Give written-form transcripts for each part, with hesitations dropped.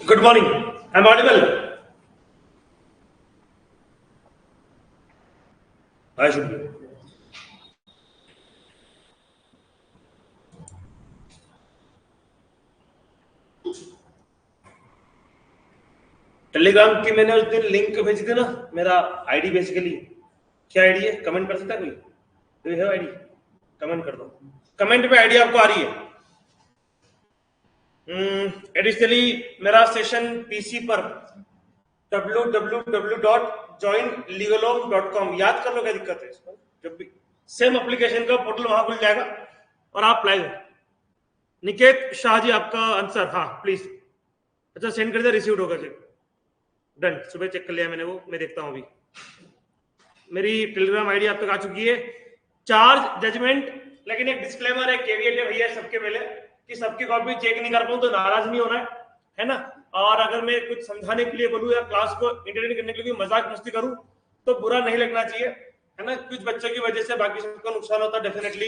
Good morning. I'm audible. I should be. Telegram की मैंने उस दिन लिंक भेज दी ना, मेरा आईडी बेसिकली क्या आईडी है? कमेंट कर सकता है कोई? Do you have ID? Comment कर दो, कमेंट पे आईडी आपको आ रही है। एडिशनली मेरा सेशन पीसी पर www.joinlegalom.com याद कर लो, क्या दिक्कत है इसमें? जब भी सेम एप्लीकेशन का पोर्टल वहां खुल जाएगा और आप लाइव। निकेत शाह जी आपका आंसर, हाँ प्लीज। अच्छा सेंड कर दिया, रिसीव्ड होगा चेक, डन। सुबह चेक कर लिया मैंने, वो मैं देखता हूं अभी। मेरी टेलीग्राम आईडी आप तक आ चुकी है। चार्ज जजमेंट, लेकिन एक डिस्क्लेमर है, केवीएट है भैया सबके पहले, कि सबकी कॉपी चेक नहीं कर पाऊं तो नाराज नहीं होना है ना। और अगर मैं कुछ समझाने के लिए बोलूं या क्लास को इंटरटेन करने के लिए मजाक मस्ती करूं तो बुरा नहीं लगना चाहिए, है ना। कुछ बच्चों की वजह से बाकी सबको नुकसान होता है, डेफिनेटली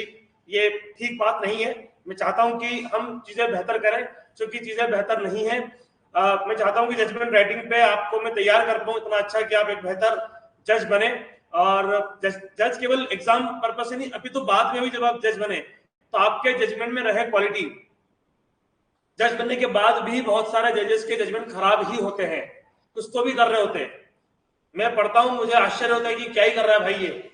ये ठीक बात नहीं है। मैं चाहता हूं कि हम चीजें बेहतर करें, क्योंकि चीजें बेहतर नहीं है। मैं चाहता हूं कि जजमेंट राइटिंग पे आपको मैं तैयार कर पाऊं इतना अच्छा कि आप एक बेहतर जज बने। और जज केवल एग्जाम पर्पस से नहीं, अभी तो बाद में भी जब आप जज बने तो आपके जजमेंट में रहे क्वालिटी। जज बनने के बाद भी बहुत सारे जजेस के जजमेंट खराब ही होते हैं, कुछ तो भी कर रहे होते हैं। मैं पढ़ता हूं, मुझे आश्चर्य होता है कि क्या ही कर रहा है भाई ये।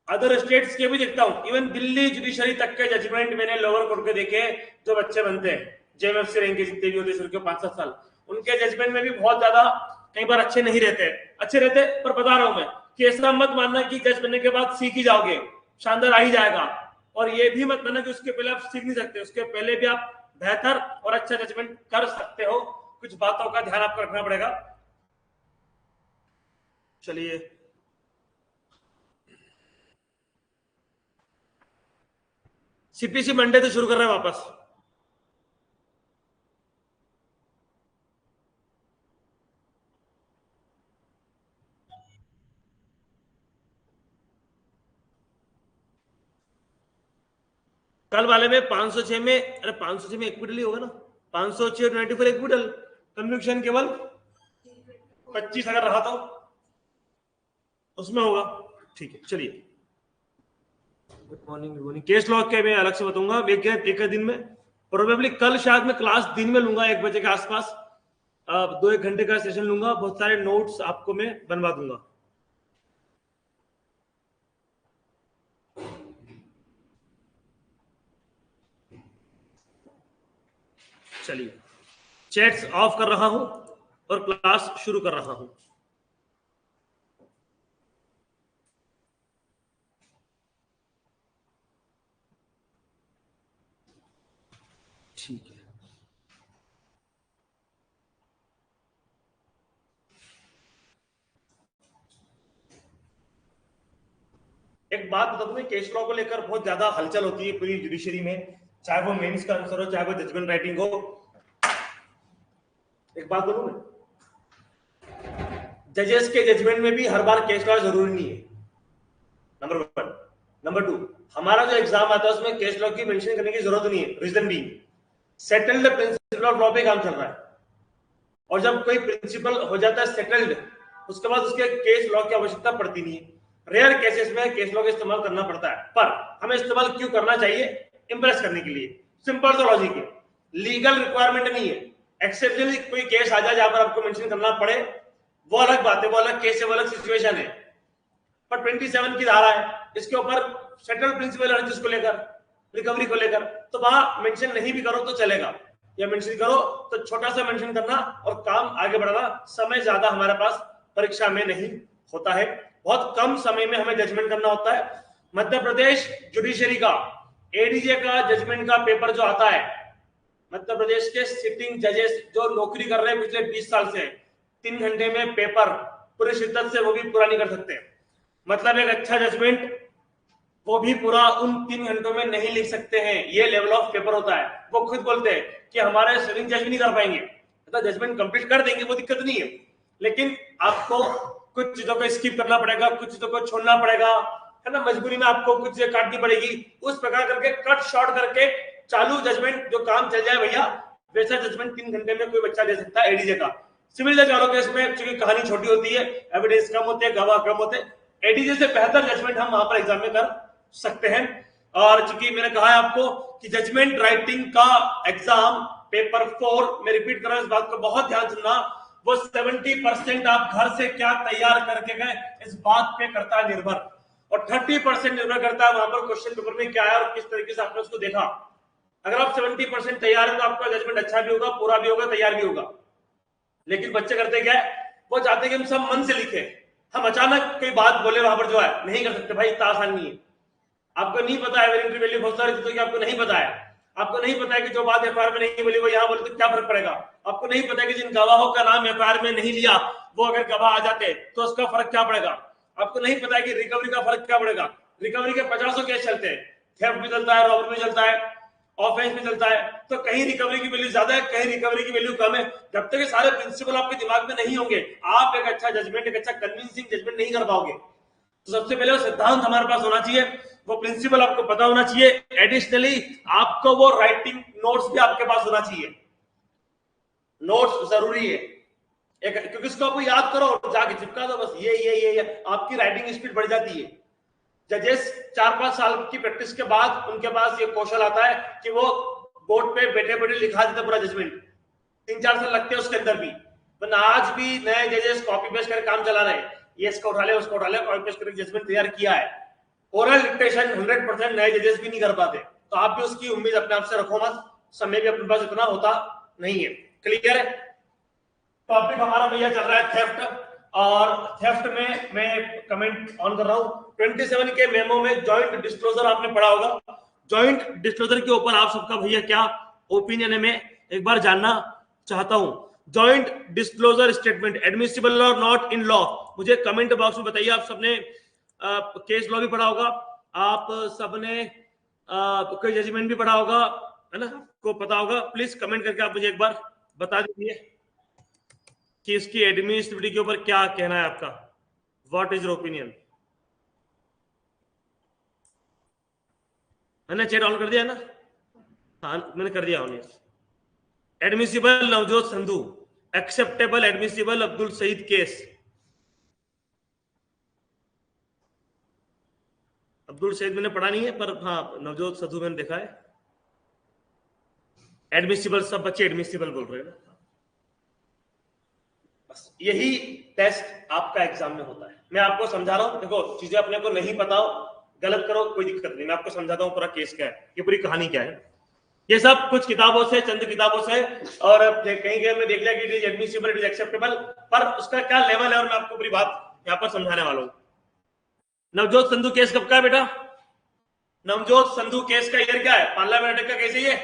अदर स्टेट्स के भी देखता हूं, इवन दिल्ली जुडिशरी तक के जजमेंट मैंने लोअर कोर्ट के देखे। जो बच्चे बनते हैं जेएमएफसी रैंक के जितने भी होते हैं, 5-7 साल, उनके जजमेंट में भी बहुत ज्यादा कई बार अच्छे नहीं रहते। अच्छे रहते, पर बता रहा हूं मैं कि ऐसा मत मानना कि जज बनने के बाद सीख ही जाओगे, शानदार आ ही जाएगा। और ये भी मत मानना कि उसके पहले आप सीख नहीं सकते, उसके पहले भी आप बेहतर और अच्छा जजमेंट कर सकते हो। कुछ बातों का ध्यान आपको रखना पड़ेगा। चलिए, सीपीसी मंडे से शुरू कर रहे हैं वापस। कल वाले में 506 में, अरे 506 में इक्विटल ही होगा ना, 506 और 94 इक्विटल, कन्विक्शन केवल 25 अगर रहा तो उसमें होगा। ठीक है, चलिए। Good morning. केस लॉ के मैं अलग से बताऊंगा एक दिन में। प्रोबेबली कल शायद मैं क्लास दिन में लूंगा 1 बजे के आसपास। 2-1 घंटे का सेशन लूंगा, बहुत सारे नोट्स आपको मैं बनवा दूंगा। चलिए, चैट्स ऑफ कर रहा हूं और क्लास शुरू कर रहा हूं। ठीक है, एक बात बता दूं, केस लॉ को लेकर बहुत ज्यादा हलचल होती है पूरी जुडिशरी में, चाहे वो मेंस का आंसर हो, चाहे वो जजमेंट राइटिंग हो। एक बात बोलूं मैं, जजेस के जजमेंट में भी हर बार केस लॉ जरूरी नहीं है, नंबर 1। नंबर 2, हमारा जो एग्जाम आता है उसमें केस लॉ की मेंशन करने की जरूरत नहीं है। रीजन भी, सेटल्ड प्रिंसिपल ऑफ लॉ पे काम चल रहा है, और जब कोई प्रिंसिपल हो जाता है सेटल्ड, उसके बाद उसके केस लॉ की आवश्यकता पड़ती नहीं है। रेयर केसेस में केस लॉ का इस्तेमाल करना पड़ता है, पर हमें इस्तेमाल क्यों करना चाहिए? इंप्रेस करने के लिए। सिंपल सा लॉजिक है, लीगल रिक्वायरमेंट नहीं है। एक्सेप्शनली कोई केस आ जाए जहां पर आपको मेंशन करना पड़े, वो अलग बात है, वो अलग केस है, वो अलग सिचुएशन है। पर 27 की धारा है, इसके ऊपर सेटल्ड प्रिंसिपल है जिसको लेकर रिकवरी को लेकर, तो वहां मेंशन नहीं भी करो तो चलेगा, या मेंशन करो तो छोटा सा मेंशन करना और काम आगे बढ़ाना। समय ज्यादा हमारे पास परीक्षा में नहीं होता है, बहुत कम समय में हमें जजमेंट करना होता है। मध्य प्रदेश जुडिशरी का एडीजे का जजमेंट का पेपर जो आता है, मध्य प्रदेश के सिटिंग जजेस जो नौकरी कर रहे हैं पिछले 20 साल से, 3 घंटे में पेपर पूरी शिद्दत से वो भी पूरा नहीं कर सकते। मतलब एक अच्छा जजमेंट वो भी पूरा उन 3 घंटों में नहीं लिख सकते हैं, ये लेवल ऑफ पेपर होता है। वो खुद बोलते हैं कि हमारे सिटिंग जज भी नहीं कर पाएंगे, मतलब जजमेंट कंप्लीट कर देंगे, वो दिक्कत नहीं है, लेकिन आपको कुछ चीजों को स्किप करना पड़ेगा, कुछ चीजों को छोड़ना पड़ेगा, है ना, मजबूरी में आपको कुछ चीजें काटनी पड़ेगी। उस प्रकार करके कट शॉर्ट करके चालू जजमेंट जो काम चल जाए भैया, वैसा जजमेंट 3 घंटे में कोई बच्चा दे सकता है एडीजे का। सिविल जज वालों केस में चूंकि कहानी छोटी होती है, एविडेंस कम होते हैं, गवाह कम होते हैं, एडीजे से बेहतर जजमेंट हम वहां पर एग्जाम में कर सकते हैं। और चूंकि मैंने कहा है आपको कि जजमेंट राइटिंग का एग्जाम पेपर 4 में रिपीट कर रहा हूं, इस बात को बहुत ध्यान सुनना, वो 70% आप घर से क्या तैयार करके गए इस बात पे करता है निर्भर, और 30% निर्भर करता है वहां पर क्वेश्चन पेपर में क्या है और किस तरीके से आपने उसको देखा। अगर आप 70% तैयार है तो आपका जजमेंट अच्छा भी होगा, पूरा भी होगा, तैयार भी होगा। लेकिन बच्चे करते क्या है, वो चाहते कि हम सब मन से लिखे, हम अचानक कोई बात बोले वहां पर जो है नहीं कर सकते भाई, इतना आसान नहीं है। आपको नहीं पता है वेरिएंट वैल्यू बहुत सारी चीजों की आपको नहीं पता है। आपको नहीं पता है कि जो बात एफआईआर में नहीं बोली वो यहाँ बोले तो क्या फर्क पड़ेगा। आपको नहीं पता है कि जिन गवाहों का नाम एफआईआर में नहीं लिया वो अगर गवाह आ जाते तो उसका फर्क क्या पड़ेगा। आपको नहीं पता है कि रिकवरी का फर्क क्या पड़ेगा। रिकवरी के 50 केस चलते हैं, थेफ्ट भी चलता है, रॉबरी भी चलता है, ऑफेंस भी चलता है, तो कहीं रिकवरी की वैल्यू ज्यादा है, कहीं रिकवरी की वैल्यू कम है। जब तक ये सारे प्रिंसिपल आपके दिमाग में नहीं होंगे, आप एक अच्छा जजमेंट, एक अच्छा कन्विंसिंग जजमेंट नहीं कर पाओगे। तो सबसे पहले वो सिद्धांत हमारे पास होना चाहिए, वो प्रिंसिपल आपको पता होना चाहिए। एडिशनली आपको वो राइटिंग नोट्स भी आपके पास होना चाहिए, नोट्स जरूरी है एक, क्योंकि इसको आपको याद करो और जाके चिपका दो बस, ये आपकी राइटिंग स्पीड बढ़ जाती है। जजेस 4-5 साल की प्रैक्टिस के बाद उनके पास ये कौशल आता है कि वो बोर्ड पे बैठे बैठे लिखा देते पूरा जजमेंट। 3-4 साल लगते हैं उसके अंदर भी, वरना आज भी नए जजेस कॉपी पेस्ट करके काम चला रहे हैं, ये इसको उठा ले उसको उठा ले, कॉपी पेस्ट करके जजमेंट तैयार किया है। ओरल डिक्टेशन 100% नए जजेस भी नहीं कर पाते, तो आप भी उसकी उम्मीद अपने आप से रखो मत, समय भी अपने पास इतना होता नहीं है। क्लियर है? टॉपिक हमारा भैया चल रहा है थेफ्ट, और थेफ्ट में मैं कमेंट ऑन कर रहा हूं। 27 के मेमो में जॉइंट डिस्क्लोजर आपने पढ़ा होगा। जॉइंट डिस्क्लोजर के ऊपर आप सबका भैया क्या ओपिनियन है, मैं एक बार जानना चाहता हूं। जॉइंट डिस्क्लोजर स्टेटमेंट एडमिसिबल और नॉट इन लॉ, मुझे कमेंट बॉक्स में बताइए। आप सबने केस लॉ भी पढ़ा होगा, आप सबने कोई जजमेंट भी पढ़ा होगा, है ना, को पता होगा। प्लीज कमेंट करके आप मुझे एक बार बता दीजिए कि इसकी एडमिनिस्ट्रेटिविटी के ऊपर क्या कहना है आपका, व्हाट इज योर ओपिनियन। मैंने चैट ऑन कर दिया ना? हाँ मैंने कर दिया on. Admissible Navjot Sandhu, acceptable admissible Abdul Saeed case. Abdul Saeed मैंने पढ़ा नहीं है, पर हाँ नवजोत सद्धू मैंने देखा है। एडमिसिबल, सब बच्चे एडमिसिबल बोल रहे हैं ना। बस यही टेस्ट आपका एग्जाम में होता है। मैं आपको समझा रहा हूं, देखो चीजें अपने को नहीं पता हो, गलत करो कोई दिक्कत नहीं, मैं आपको समझाता हूं पूरा केस क्या है, ये पूरी कहानी क्या है। ये सब कुछ किताबों से, चंद किताबों से, और कहीं कहीं में देख लिया कि it is admissible, it is acceptable, पर उसका क्या लेवल है और मैं आपको पूरी बात यहाँ पर समझाने वाला हूँ। नवजोत संधू केस कब का है बेटा? नवजोत संधू केस का ईयर क्या है? पार्लियामेंट अटैक का केस है ये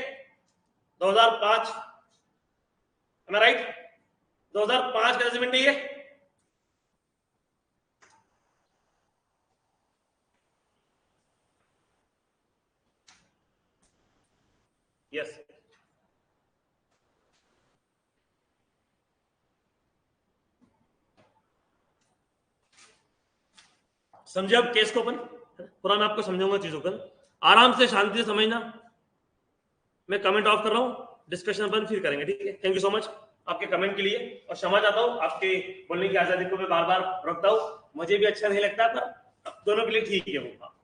2005, एम आई राइट? 2005 का जजमेंट है ये। यस, समझे अब केस को अपन? पूरा मैं आपको समझाऊंगा चीजों को, आराम से शांति से समझना। मैं कमेंट ऑफ कर रहा हूं, डिस्कशन अपन फिर करेंगे, ठीक है? थैंक यू सो मच आपके कमेंट के लिए, और क्षमा चाहता हूं आपके बोलने की आजादी को मैं बार बार रोकता हूं, मुझे भी अच्छा नहीं लगता, पर दोनों के लिए ठीक है वो।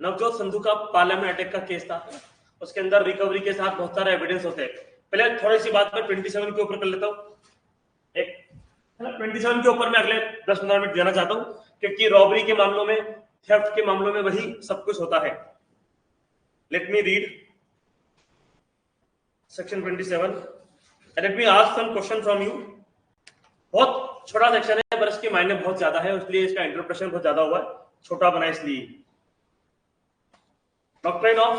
नवजोत संधू का पार्लियामेंट अटैक का केस था, उसके अंदर रिकवरी के साथ बहुत सारे एविडेंस होते हैं। पहले थोड़ी सी बात मैं 27 के ऊपर कर लेता हूँ। एक 27 के ऊपर मैं अगले 10-15 मिनट देना चाहता हूँ, क्योंकि रॉबरी के मामलों में, थेफ्ट के मामलों में वही सब कुछ होता है। Let me read section 27 and let me ask some question from you। बहुत छोटा सेक्शन है पर इसके मायने बहुत ज्यादा है, इसलिए इसका इंटरप्रेशन बहुत ज्यादा हुआ है, छोटा बना इसलिए। Doctrine of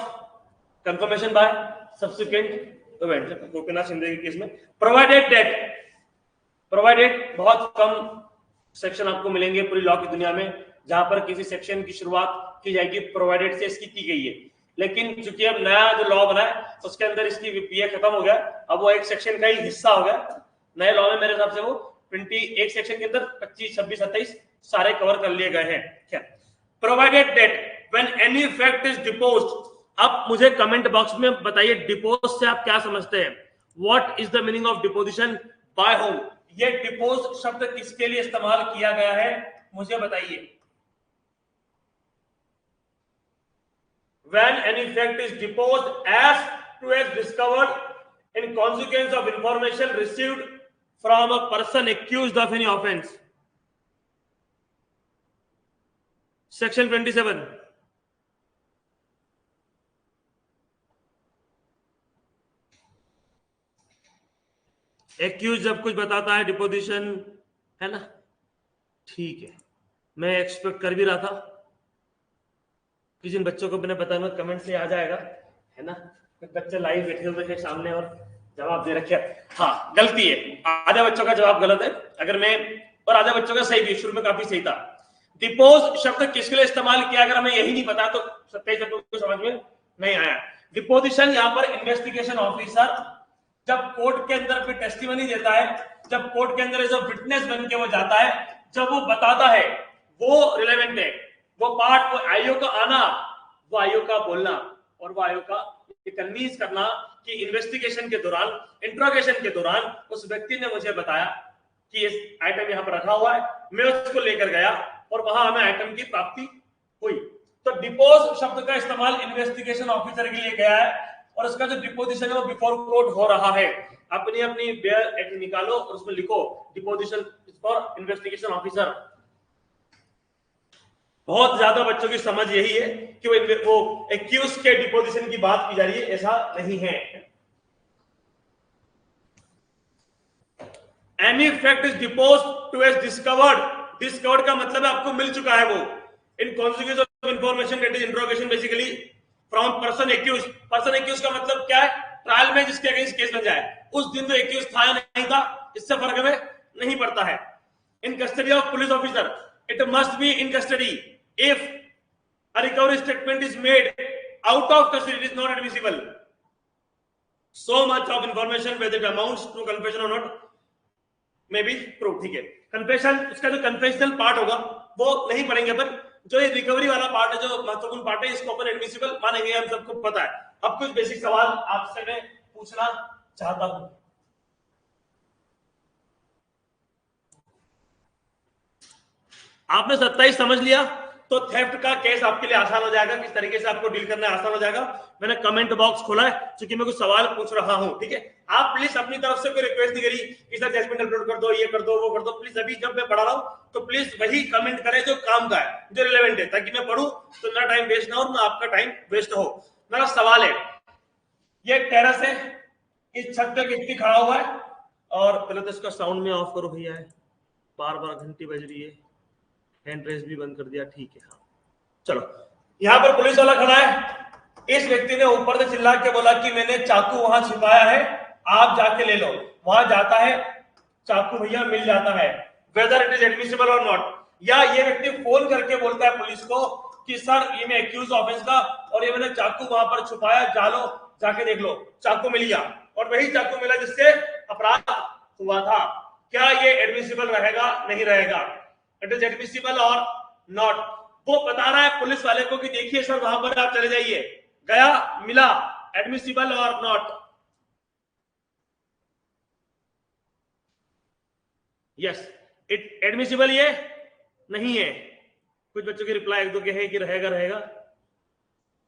confirmation bye subsequent event, Gopinath Shinde के केस में प्रोवाइडेड बहुत कम सेक्शन आपको मिलेंगे पूरी लॉ की दुनिया में जहां पर किसी सेक्शन की शुरुआत की जाएगी प्रोवाइडेड से, इसकी की गई है। लेकिन चूंकि अब नया जो लॉ बना है उसके अंदर इसकी ये खत्म हो गया, अब वो एक सेक्शन का ही हिस्सा हो गया नए लॉ में। मेरे हिसाब से वो 21 सेक्शन के अंदर 25, 26, 27 सारे कवर कर लिए गए हैं। क्या provided that when any fact is deposed, आप मुझे कमेंट बॉक्स में बताइए डिपोज से आप क्या समझते हैं? What is the meaning of deposition, by whom? ये डिपोज शब्द किसके लिए इस्तेमाल किया गया है मुझे बताइए। When any fact is deposed as to as discovered in consequence of information received from a person accused of any offense, section 27। Accused जब कुछ बताता है डिपोजिशन है ना, ठीक है। मैं एक्सपेक्ट कर भी रहा था कि जिन बच्चों को मैंने बताया कमेंट से आ जाएगा, है ना, बच्चे लाइव बैठे हुए थे सामने और जवाब दे रखे। हाँ गलती है, आधा बच्चों का जवाब गलत है, अगर मैं, और आधा बच्चों का सही भी, शुरू में काफी सही था। डिपोज शब्द किसके लिए इस्तेमाल किया, अगर हमें यही नहीं पता तो 27 को समझ में नहीं आया। डिपोजिशन यहाँ पर इन्वेस्टिगेशन ऑफिसर जब कोर्ट के अंदर फिर टेस्टिमनी देता है, जब कोर्ट के अंदर एज अ विटनेस बन के वो जाता है, जब वो बताता है, वो रिलेवेंट है। वो पार्ट, वो आयोग का आना, वो आयोग का बोलना, और वो आयोग का कन्विंस करना कि इन्वेस्टिगेशन के दौरान, इंट्रोगेशन के दौरान उस व्यक्ति ने मुझे बताया कि इस आइटम यहाँ पर रखा हुआ है, मैं उसको लेकर गया और वहां हमें आइटम की प्राप्ति हुई। तो डिपोज शब्द का इस्तेमाल इन्वेस्टिगेशन ऑफिसर के लिए गया है, और उसका जो डिपोजिशन है वो बिफोर कोर्ट हो रहा है। अपनी अपनी बेयर एक्ट निकालो और उसमें लिखो डिपोजिशन फॉर इन्वेस्टिगेशन ऑफिसर। बहुत ज्यादा बच्चों की समझ यही है कि वो एक्यूज के डिपोजिशन की बात की जा रही है, ऐसा नहीं है। Any fact is deposed to as discovered का मतलब है आपको मिल चुका है वो, in consequence of information that is interrogation basically from person accused. Person accused का मतलब क्या है? ट्रायल में जिसके अगेंस्ट केस बन जाए, उस दिन जो एक्यूज था या नहीं था इससे फर्क हमें नहीं पड़ता है। इन custody of police officer, it must be in custody if a recovery statement is made out of custody, it is not admissible. So much of information whether it amounts to confession or not may be proved। ठीक है, confession, उसका जो confessional part होगा वो नहीं पढ़ेंगे, पर जो ये रिकवरी वाला पार्ट है, जो महत्वपूर्ण पार्ट है, इसको अपन एडमिसिबल मानेंगे, हम सबको पता है। अब कुछ बेसिक सवाल आपसे मैं पूछना चाहता हूं। आपने 27 समझ लिया तो थेफ्ट का केस आपके लिए आसान हो जाएगा, किस तरीके से आपको डील करना आसान हो जाएगा। मैंने कमेंट बॉक्स खोला है क्योंकि मैं कुछ सवाल पूछ रहा हूं, ठीक है। आप प्लीज अपनी तरफ से कोई रिक्वेस्ट नहीं करी कि सर जजमेंट अपलोड कर दो, ये कर दो, वो कर दो। प्लीज अभी जब मैं पढ़ा रहा हूं तो प्लीज वही कमेंट करें जो काम का है, जो रिलेवेंट है, ताकि मैं पढ़ूं तो मेरा टाइम वेस्ट ना हो, ना आपका टाइम वेस्ट हो। मेरा सवाल है, ये टेरेस है, इस छत पे व्यक्ति खड़ा हुआ है, और पहले तो इसका साउंड में ऑफ करो भैया, है बार बार घंटी बज रही है, हैंड रेस भी बंद कर दिया, ठीक है। हाँ चलो, यहां पर पुलिस वाला खड़ा है। इस व्यक्ति ने ऊपर से चिल्ला के बोला कि मैंने चाकू वहां छिपाया है, आप जाके ले लो। वहां जाता है, चाकू भैया मिल जाता है, वेदर इट इज एडमिसिबल और नॉट। या ये व्यक्ति फोन करके बोलता है पुलिस को कि सर ये मैं एक्यूज ऑफेंस का, और ये मैंने चाकू वहां पर छुपाया, जालो जाके देख लो, चाकू मिल गया, और वही चाकू मिला जिससे अपराध हुआ था। क्या ये एडमिसिबल रहेगा, नहीं रहेगा? इट इज एडमिसिबल और नॉट। वो बता रहा है पुलिस वाले को कि देखिए सर वहां पर आप चले जाइए, गया, मिला, एडमिसिबल और नॉट। यस, इट एडमिसिबल ये नहीं है। कुछ बच्चों की रिप्लाई एक दो के है कि रहेगा रहेगा,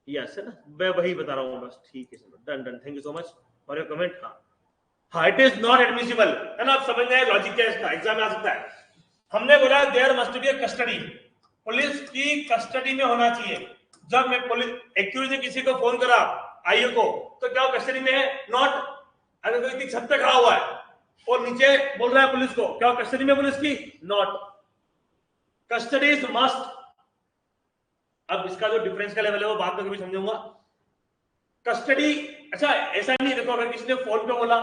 यस है ना, मैं वही बता रहा हूँ बस, ठीक है sir, done done, thank you so much for your comment. हाँ इट इज नॉट एडमिसिबल, है ना। आप समझ रहे हैं लॉजिक क्या है इसका, एग्जाम में आ सकता है। हमने बोला there must be custody, police की कस्टडी में होना चाहिए। जब मैं पुलिस एक्यूज ने किसी को फोन करा आईओ को, तो क्या वो कस्टडी में है? नॉट। अगर कोई व्यक्ति छत पे खड़ा हुआ है और नीचे बोल रहा है पुलिस को, क्या वो कस्टडी में पुलिस की? नॉट। Custody is must. अब इसका जो डिफरेंस का लेवल है वो बाद में कभी समझूंगा। कस्टडी, अच्छा ऐसा नहीं, देखो अगर किसी ने फोन पे बोला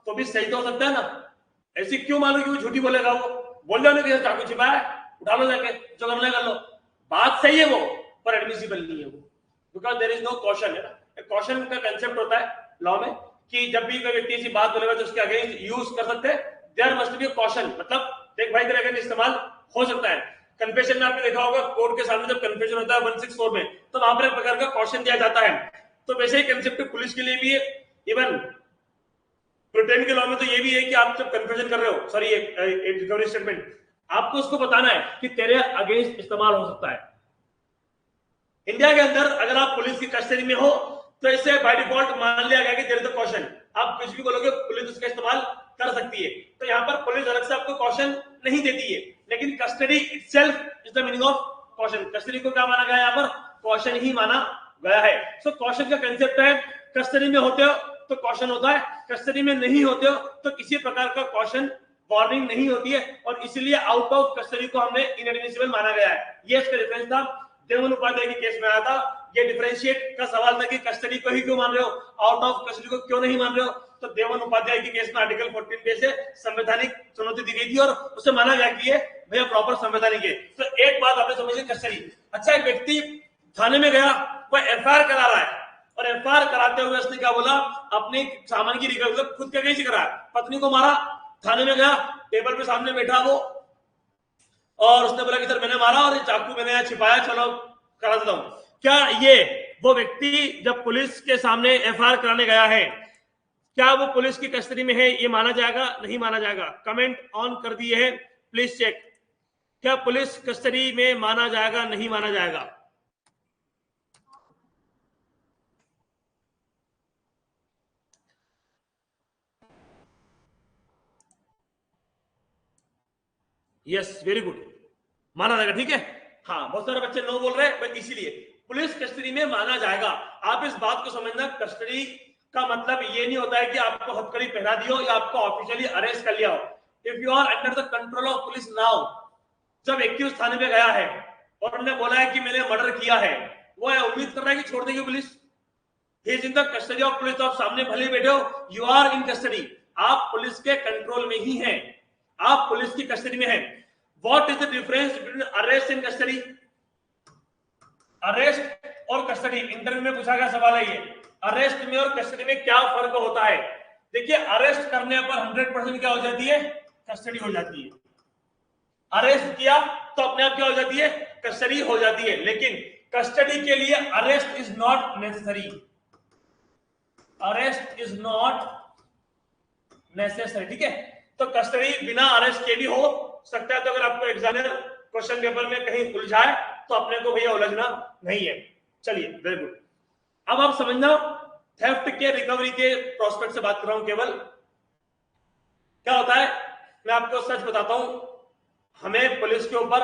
तो भी सही तो हो सकता है ना। ऐसी क्यों मानो कि वो झूठी बोलेगा? वो बोल जाओ कि चाकू छिपाया है, उठा लो जाके, जो करना कर लो, बात सही है वो, पर एडमिसिबल नहीं है वो, because there is no caution, है ना। कॉशन का कंसेप्ट होता है लॉ में कि जब भी कोई व्यक्ति ऐसी बात बोलेगा तो उसके अगेंस्ट यूज कर सकते हैं, देयर मस्ट बी कॉशन। मतलब देख भाई तेरे अगेंस्ट इस्तेमाल हो सकता है। कन्फेशन में आपने देखा होगा कोर्ट के सामने जब कन्फेशन होता है 164 में, तो वहां पर एक प्रकार का कॉशन दिया जाता है। तो वैसे ही कंसेप्ट पुलिस के लिए भी है। इवन ब्रिटेन के लॉ में तो ये भी है कि आप जब कन्फ्यूजन कर रहे हो, सॉरी एक रिकवरी स्टेटमेंट, आपको उसको बताना है कि तेरे अगेंस्ट इस्तेमाल हो सकता है। इंडिया के अंदर अगर आप पुलिस की कस्टडी में हो तो इसे बाय डिफॉल्ट मान लिया गया कि देयर इज अ कॉशन, आप कुछ भी बोलोगे पुलिस उसका इस्तेमाल कर सकती है। तो यहाँ पर पुलिस अलग से आपको कॉशन नहीं देती है, लेकिन custody itself is the meaning of caution. Custody को क्या माना गया? यहाँ पर कॉशन ही माना गया है। सो कॉशन का कंसेप्ट है, कस्टडी में होते हो तो कॉशन होता है, कस्टडी में नहीं होते हो तो किसी प्रकार का कॉशन वार्निंग नहीं होती है, और इसलिए आउट ऑफ कस्टडी को हमने इनएडमिसिबल माना गया है। ये इसका डिफरेंस था। देवन उपाध्याय के केस में आया था, ये डिफरेंशिएट का सवाल था कि कस्टडी को ही क्यों मान रहे हो, आउट ऑफ कस्टडी को क्यों नहीं मान रहे हो। तो देवन उपाध्याय के केस में आर्टिकल 14 पे से संवैधानिक चुनौती दी गई थी और उसे माना गया कि ये भैया प्रॉपर संवैधानिक है। तो एक बात आपने समझी, कस्टडी। अच्छा, एक व्यक्ति थाने में गया, कोई एफआईआर करा रहा है, और एफआईआर कराते हुए उसने क्या बोला, अपने सामान की रिकवरी खुद के कैसे करा, पत्नी को मारा, थाने में गया, टेबल पे सामने बैठा वो, और उसने बोला कि सर मैंने मारा और चाकू मैंने यहाँ छिपाया, चलो करा देता हूं। क्या ये वो व्यक्ति जब पुलिस के सामने एफआईआर कराने गया है, क्या वो पुलिस की कस्टडी में है? ये माना जाएगा, नहीं माना जाएगा? कमेंट ऑन कर दिए है, प्लीज चेक। क्या पुलिस कस्टडी में माना जाएगा, नहीं माना जाएगा? यस, वेरी गुड, माना जाएगा, ठीक है। हाँ, बहुत सारे बच्चे नो बोल रहे हैं, इसीलिए पुलिस कस्टडी में माना जाएगा। आप इस बात को समझना, कस्टडी का मतलब ये नहीं होता है कि आपको हथकड़ी पहना दियो या आपको ऑफिशियली अरेस्ट कर लिया हो। If you are under the control of police now, जब एक्यूज थाने में गया है और उन्होंने बोला है कि मैंने मर्डर किया है, वो उम्मीद कर रहा है कि छोड़ देगी police. He is in the custody of police. तो आप सामने भले बैठे हो, यू आर इन कस्टडी, आप पुलिस के कंट्रोल में ही हैं, आप पुलिस की कस्टडी में हैं। What is the difference between arrest and custody? Arrest और कस्टडी इंटरव्यू में पूछा गया सवाल है ये। अरेस्ट में और कस्टडी में क्या फर्क होता है? देखिए, अरेस्ट करने पर 100% क्या हो जाती है? कस्टडी हो जाती है। अरेस्ट किया तो अपने आप क्या हो जाती है? कस्टडी हो जाती है। लेकिन कस्टडी के लिए arrest is not necessary, arrest is not necessary, ठीक है। तो कस्टडी बिना अरेस्ट के भी हो सकता है। तो अगर आपको एग्जामिनर क्वेश्चन पेपर में कहीं उलझाए तो अपने को भैया उलझना नहीं है। चलिए, वेरी गुड। अब आप समझना, थेफ्ट के रिकवरी के प्रोस्पेक्ट से बात कर रहा हूं केवल। क्या होता है, मैं आपको सच बताता हूं, हमें पुलिस के ऊपर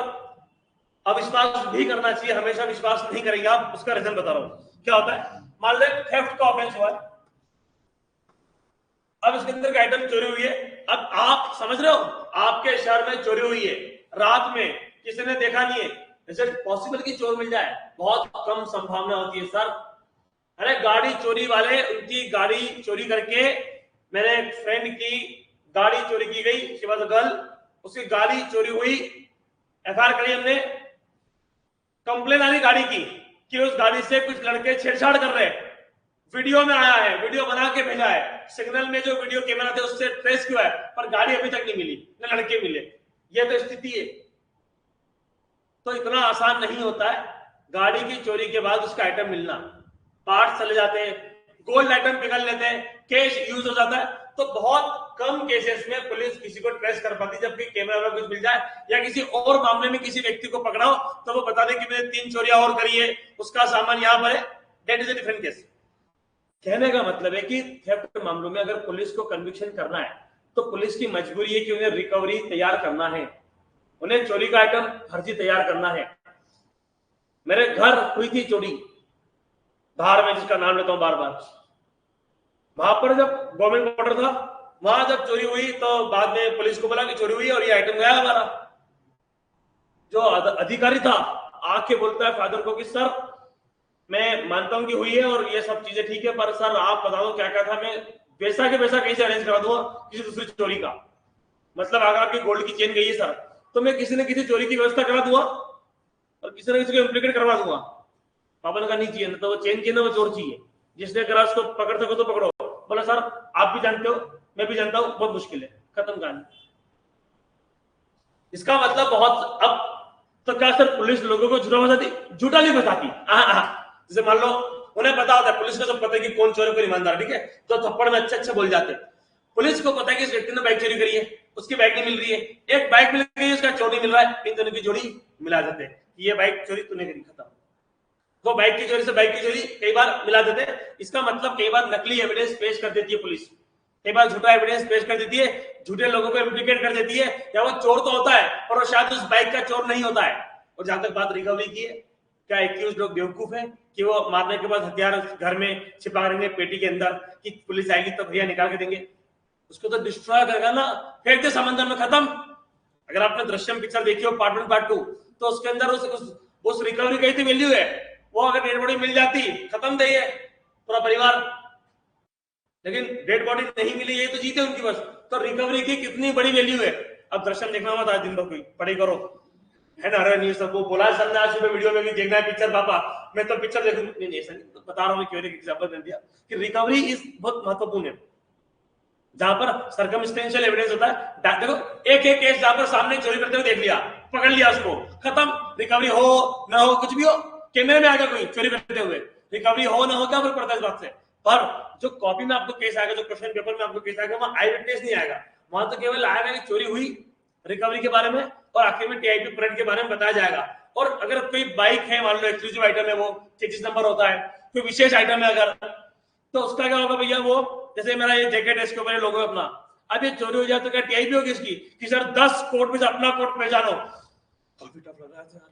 अविश्वास भी करना चाहिए, हमेशा विश्वास नहीं करेंगे आप। उसका रीजन बता रहा हूं। क्या होता है, मान लो थेफ्ट का ऑफेंस हुआ है, अब इसके अंदर का आइटम चोरी हुई है। अब आप समझ रहे हो, आपके शहर में चोरी हुई है, रात में किसी ने देखा नहीं है, इज इट पॉसिबल कि चोर मिल जाए? बहुत कम संभावना होती है सर। अरे गाड़ी चोरी वाले, उनकी गाड़ी चोरी करके, मेरे एक फ्रेंड की गाड़ी चोरी की गई, शी वाज अ गर्ल, उसकी गाड़ी चोरी हुई, एफआईआर करी हमने, कंप्लेन आई गाड़ी की कि उस गाड़ी से कुछ लड़के छेड़छाड़ कर रहे हैं, वीडियो में आया है, वीडियो बना के भेजा है, सिग्नल में जो वीडियो कैमरा थे उससे ट्रेस किया है, पर गाड़ी अभी तक नहीं मिली, न लड़के मिले। ये तो स्थिति है। तो इतना आसान नहीं होता है गाड़ी की चोरी के बाद उसका आइटम मिलना। पार्ट चले जाते हैं, गोल्ड आइटम पिघल लेते हैं, कैश यूज हो जाता है, तो बहुत कम केसेस में पुलिस किसी को ट्रेस कर पाती। जबकि कैमरा में कुछ मिल जाए या किसी और मामले में किसी व्यक्ति को पकड़ाओ तो वो बता दे कि मैंने 3 चोरियां और करी है, उसका सामान यहां पर है, that is a different case. कहने का मतलब है कि थेफ्ट मामलों में अगर पुलिस को कन्विक्शन करना है तो पुलिस की मजबूरी है कि उन्हें रिकवरी तैयार करना है, उन्हें चोरी का आइटम फर्जी तैयार करना है। मेरे घर हुई थी चोरी धार में, जिसका नाम लेता हूं बार बार। वहां पर जब गवर्नमेंट ऑर्डर था, वहां जब चोरी हुई तो बाद में पुलिस को बोला कि चोरी हुई है और ये आइटम गया हमारा। जो अधिकारी था आके बोलता है फादर को कि सर मैं मानता हूं कि हुई है और ये सब चीजें ठीक है, पर सर आप बता दो क्या क्या था, मैं वैसा के वैसा कहीं से अरेंज करा दूंगा किसी दूसरी चोरी का। मतलब अगर आपकी गोल्ड की चेन गई है सर, तो मैं किसी न किसी चोरी की व्यवस्था करा दूंगा और किसी न किसी को इम्प्लीकेट करवा दूंगा। पापा ने कहा नहीं चाहिए, तो वो चेन चाहिए ना, वो चोर चाहिए, जिसने करा उसको पकड़ सको तो पकड़ो। बोला सर आप भी जानते हो, मैं भी जानता हूं, बहुत मुश्किल है, खत्म कहानी। इसका मतलब बहुत, अब तो क्या सर पुलिस लोगों को झूठा बताती? झूठा नहीं बताती। जैसे मान लो उन्हें पता होता है, पुलिस को सब पता है कि कौन चोर है कौन ईमानदार, ठीक है, तो थप्पड़ में अच्छे अच्छे बोल जाते हैं। पुलिस को पता है कि इस व्यक्ति ने बाइक चोरी करी है, उसकी बाइक नहीं मिल रही है, एक बाइक मिल गई, उसका चोर नहीं मिल रहा है, इन दोनों की जोड़ी मिला देते हैं, ये बाइक चोरी तूने करी, खत्म। वो बाइक की चोरी से बाइक की चोरी कई बार मिला देते हैं। इसका मतलब कई बार नकली एविडेंस पेश कर देती है पुलिस, कई बार झूठा एविडेंस पेश कर देती है, झूठे लोगों को इम्प्लीकेट कर देती है, या वो चोर तो होता है पर वो शायद उस बाइक का चोर नहीं होता है। और जहां तक बात रिकवरी की है, क्या एक्यूज लोग बेवकूफ है कि वो मारने के बाद हथियार घर में छिपा रहेंगे पेटी के अंदर, कि पुलिस आएगी तो भैया निकाल के देंगे? उसको तो डिस्ट्रॉय करेगा ना, फेंक दे समंदर में, खत्म। अगर आपने दृश्यम पिक्चर देखी हो पार्ट 1 पार्ट 2, तो उसके अंदर उस रिकवरी की वैल्यू है, वो अगर डेड बॉडी मिल जाती खत्म थे पूरा परिवार, लेकिन डेड बॉडी नहीं मिली, ये तो जीते उनकी बस। तो रिकवरी की कितनी बड़ी वैल्यू है। अब दर्शन देखना मत आज दिन भर, कोई पढ़ाई करो, है ना। अरे नहीं सबको बोला सर ने आज सुबह वीडियो में भी देखना है पिक्चर, पापा मैं तो पिक्चर देखूं, नहीं ऐसा नहीं, तो बता रहा हूं मैं, क्यों एक एग्जांपल दे दिया कि रिकवरी इज बहुत महत्वपूर्ण है। जहां पर सर्कमस्टेंशियल एविडेंस होता है, देखो एक एक केस जहां पर सामने चोरी करते हुए देख लिया, पकड़ लिया उसको, खत्म। रिकवरी हो ना हो, कुछ भी हो, कैमरे में आ गया कोई चोरी करते हुए, रिकवरी हो ना हो क्या फर्क पड़ता है इस बात से। पर जो कॉपी में आपको केस आएगा, जो क्वेश्चन पेपर में आपको केस आएगा, वहां आई विटनेस नहीं आएगा, वहां तो केवल आएगा कि चोरी हुई, रिकवरी के बारे में, और आखिर में टीआईपी परेड के बारे में बताया जाएगा। और अगर कोई बाइक है, मान लो एक्सक्लूसिव आइटम है, वो चेसिस नंबर होता है, कोई विशेष आइटम है अगर, तो उसका क्या होगा भैया, वो जैसे मेरा ये जैकेट है, इसके ऊपर लोगो अपना, अब ये चोरी हो जाए तो क्या टीआईपी होगी इसकी कि सर 10 कोट में से अपना कोट पहचानो? काफी टफ लगा है यार,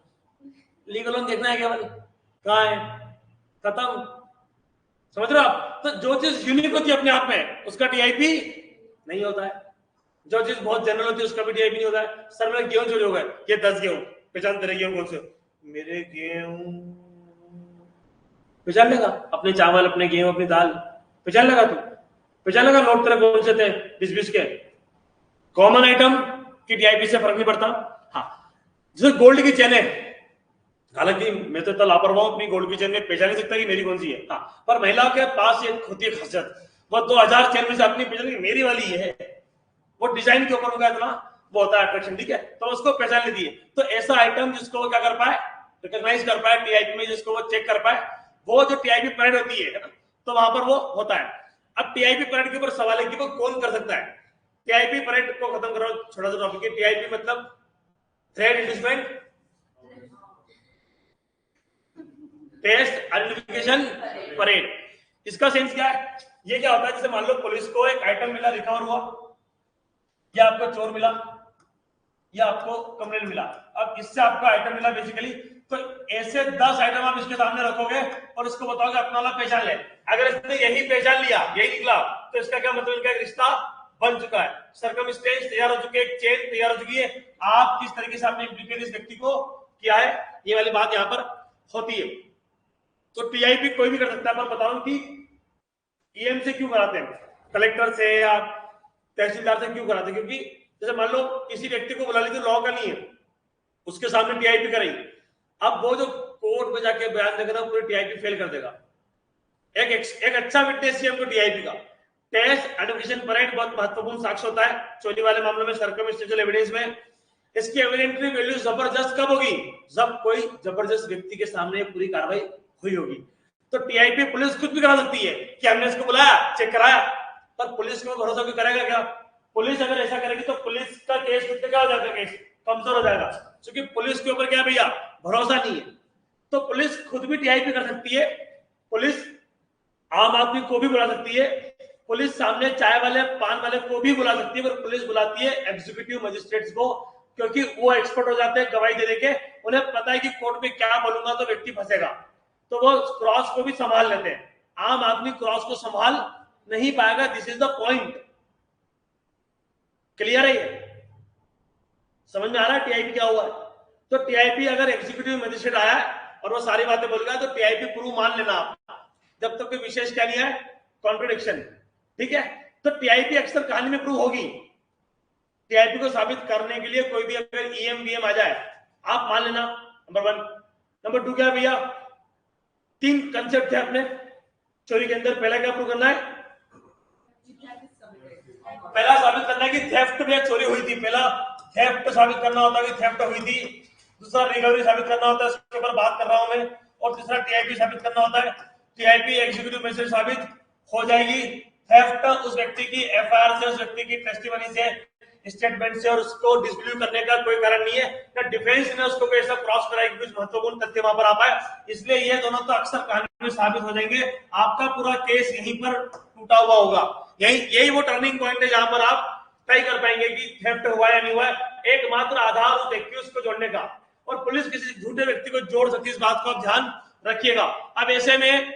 लीगल लोन देखना है केवल, कहाँ है, खत्म। समझ रहे हो आप? तो जो चीज यूनिक होती है अपने आप में, उसका टीआईपी नहीं होता है। जो चीज बहुत जनरल होती है उसका भी टीआईपी नहीं होता है। सर मेरा गेहूं चोरी हो गया, ये 10 गेहूं, पहचान तेरे गेहूं कौन से? मेरे गेहूं पहचान लेगा, अपने चावल, अपने गेहूं, अपनी दाल पहचान लेगा तू, पहचान लेगा नोट तेरे कौन से थे 20-20 के। कॉमन आइटम की टीआईपी से फर्क नहीं पड़ता। हाँ, जैसे गोल्ड की चेन है, हालांकि मैं तो इतना लापरवाह हूं, अपनी गोल्ड की चेन में पहचान नहीं सकता कि मेरी कौन सी है। हाँ, पर महिलाओं के पास एक होती है खासियत, वो 2000 चेन में से अपनी पहचान की मेरी वाली ये है, वो डिजाइन के ऊपर उनका इतना वो होता है अट्रैक्शन, ठीक है, तो उसको पहचान लेती है। तो ऐसा आइटम जिसको वो क्या कर पाए, रिकॉग्नाइज कर पाए टीआईपी में, जिसको वो चेक कर पाए, वो जो टीआईपी परेड होती है ना, तो वहां पर वो होता है। अब टीआईपी परेड के ऊपर सवाल है कि वो कौन कर सकता है। टीआईपी परेड को खत्म करो, छोटा सा टॉपिक है। टीआईपी मतलब threat inducement test identification parade. इसका सेंस क्या है? ये क्या होता है, जैसे मान लो पुलिस को एक आइटम मिला, रिकवर हुआ, या आपको चोर मिला, या आपको कंप्लेंट मिला, अब इससे आपको आइटम मिला बेसिकली, तो ऐसे 10 आइटम आप इसके सामने रखोगे और उसको बताओगे अपना वाला पहचान ले। अगर इसने यही पहचान लिया, यही निकला, तो इसका क्या मतलब, इनका एक रिश्ता बन चुका है, सरकमस्टेंस तैयार हो चुके, एक चेन तैयार हो चुकी है। आप किस तरीके से आपने इम्प्लीकेट इस व्यक्ति को किया है, ये वाली बात यहाँ पर होती है। तो टीआईपी कोई भी कर सकता है, पर बताऊं कि ईएम से क्यों कराते हैं, कलेक्टर से या तहसीलदार से क्यों कराते हैं? क्योंकि जैसे मान लो किसी व्यक्ति को बुला लीजिए, लॉ का नहीं है, उसके सामने टीआईपी करेंगे, अब वो जो कोर्ट में जाके बयान देगा ना, पूरी टीआईपी फेल कर देगा। एक अच्छा विटनेस है हमको टीआईपी का। टेस्ट आइडेंटिफिकेशन परेड बहुत महत्वपूर्ण साक्ष्य होता है चोरी वाले मामलों में, सर्कमस्टेंशियल एविडेंस में। इसकी एविडेंटरी वैल्यू जबरदस्त कब होगी, जब कोई जबरदस्त व्यक्ति के सामने पूरी कार्रवाई हुई होगी। तो टीआईपी पुलिस खुद भी करा सकती है कि हमने इसको बुलाया, चेक कराया, पर पुलिस को भरोसा भी करेगा क्या? पुलिस अगर ऐसा करेगी तो पुलिस का केस कितने क्या हो जाएगा, केस कमजोर हो जाएगा, क्योंकि पुलिस के ऊपर क्या भैया, भरोसा नहीं है। तो पुलिस खुद भी टीआईपी कर सकती है, पुलिस आम आदमी को भी बुला सकती है, पुलिस सामने चाय वाले पान वाले को भी बुला सकती है, पर पुलिस बुलाती है एग्जीक्यूटिव मजिस्ट्रेट्स को, क्योंकि वो एक्सपर्ट हो जाते हैं गवाही देने के, उन्हें पता है कि कोर्ट में क्या बोलूंगा तो व्यक्ति फंसेगा, तो वो क्रॉस को भी संभाल लेते हैं। आम आदमी क्रॉस को संभाल नहीं पाएगा, this is the point. Clear है ये? समझ में आ रहा है टीआईपी क्या हुआ है? तो टीआईपी अगर एग्जीक्यूटिव मजिस्ट्रेट आया और वो सारी बातें बोल गया, तो टीआईपी प्रूव मान लेना आप, जब तक कोई विशेष क्या नहीं है, कॉन्ट्रोडिक्शन। ठीक है, तो टीआईपी अक्सर कहानी में प्रूव होगी। टीआईपी को साबित करने के लिए कोई भी अगर ईएम आ जाए, आप मान लेना, नंबर 1। नंबर 2 क्या भैया, 3 कंसेप्ट थे अपने चोरी के अंदर। पहला क्या प्रूव करना है, पहला साबित करना है कि थेफ्ट में चोरी हुई थी, पहला थेफ्ट साबित करना होता है कि थेफ्ट हुई थी। दूसरा रिकवरी साबित करना होता है, उसके ऊपर बात कर रहा हूं मैं। और तीसरा टीआईपी साबित करना होता है। टीआईपी एग्जीक्यूटिव मैसेज साबित हो जाएगी, थेफ्ट उस व्यक्ति की एफआईआर से, उस व्यक्ति की टेस्टिमनी से, स्टेटमेंट से, और उसको डिसबिलीव करने का कोई कारण नहीं है, ना डिफेंस ने उसको ऐसा क्रॉस कराया कि कुछ महत्वपूर्ण तथ्य वहां पर आ पाए। इसलिए ये दोनों तो अक्सर कहानी में साबित हो जाएंगे, आपका पूरा केस यहीं पर टूटा हुआ होगा। यही वो टर्निंग पॉइंट है जहां पर आप तय कर पाएंगे कि थेफ्ट हुआ या नहीं हुआ। एकमात्र आधार उस एक्यूज को जोड़ने का, और पुलिस किसी झूठे व्यक्ति को जोड़ सकती है, इस बात को आप ध्यान रखिएगा। अब ऐसे में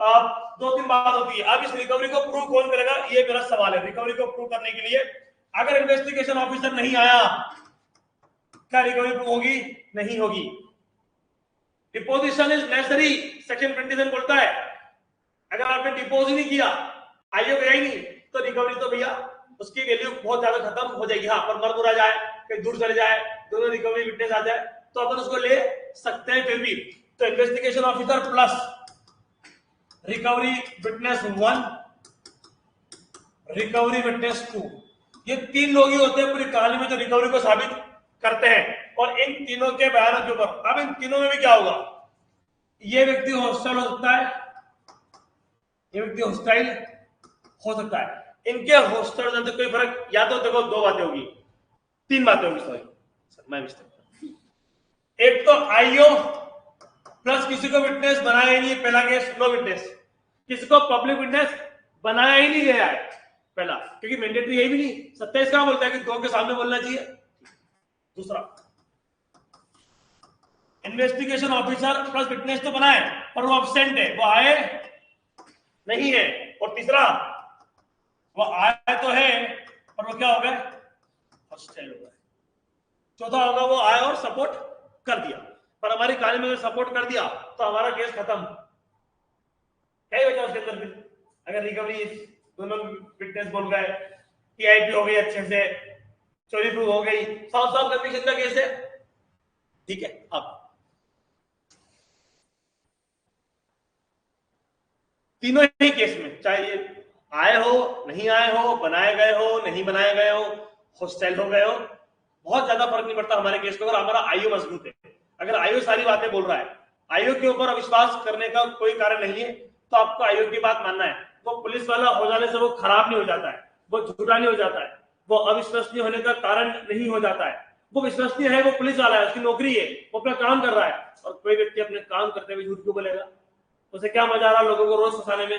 2-3 बात होती है। अब इस रिकवरी को प्रूव कौन करेगा, ये मेरा सवाल है। रिकवरी को प्रूव करने के लिए अगर इन्वेस्टिगेशन ऑफिसर नहीं आया, क्या रिकवरी प्रूव होगी? नहीं होगी। डिपोजिशन इज नेसेसरी, सेक्शन 27 बोलता है। अगर आपने डिपोज ही नहीं किया, आयोग गया ही नहीं, तो रिकवरी तो भैया उसकी वैल्यू बहुत ज्यादा खत्म हो जाएगी। हाँ, पर मर मुरा जाए, कहीं दूर चले जाए, दोनों रिकवरी विटनेस आ जाए, तो अपन उसको ले सकते हैं फिर भी। तो investigation officer plus recovery witness 1, recovery witness 2, ये 3 लोग ही होते हैं पूरी कहानी में जो रिकवरी को साबित करते हैं। और इन तीनों के बयानों के ऊपर, अब इन तीनों में भी क्या होगा, ये व्यक्ति हॉस्टाइल हो सकता है, ये व्यक्ति हॉस्टाइल हो सकता है। इनके हॉस्टाइल होने से कोई फर्क, या तो देखो 2 बातें होगी, 3 बातें होगी, सॉरी मैं मिस्टेक। एक तो आईओ प्लस किसी को विटनेस बनाया ही नहीं, पहला केस नो विटनेस, किसी को पब्लिक विटनेस बनाया ही नहीं गया है पहला, क्योंकि मैंडेटरी यही भी नहीं। 27 का बोलता है कि 2 के सामने बोलना चाहिए। दूसरा, इन्वेस्टिगेशन ऑफिसर प्लस विटनेस तो बनाए, पर वो अब्सेंट है, वो आए नहीं है। और तीसरा, वो आए तो है, पर वो क्या हो गए, हॉस्टाइल हो गए। चौथा होगा, वो आए और सपोर्ट कर दिया, पर हमारी कहानी में अगर सपोर्ट कर दिया तो हमारा केस खत्म। क्या ही वजह उसके अंदर फिर, अगर रिकवरी दोनों विटनेस बोल गए, टीआईपी हो गई अच्छे से, चोरी प्रूव हो गई, साफ कन्विक्शन का केस है। ठीक है, अब तीनों ही केस में, चाहे ये आए हो, नहीं आए हो, बनाए गए हो, नहीं बनाए गए हो, हॉस्टाइल हो गए हो, बहुत ज्यादा फर्क नहीं पड़ता हमारे केस को, अगर हमारा आयु मजबूत है। अगर आयु सारी बातें बोल रहा है, आयु के ऊपर अविश्वास करने का कोई कारण नहीं है, तो आपको आयु की बात मानना है। वो पुलिस वाला हो जाने से वो खराब नहीं हो जाता है, वो झूठा नहीं हो जाता है, वो अविश्वसनीय होने का कारण नहीं हो जाता है। वो विश्वसनीय है, वो पुलिस वाला है, उसकी नौकरी है, वो अपना काम कर रहा है, और कोई व्यक्ति अपने काम करते हुए झूठ क्यों बोलेगा? उसे क्या मजा आ रहा है लोगों को रोज फंसाने में?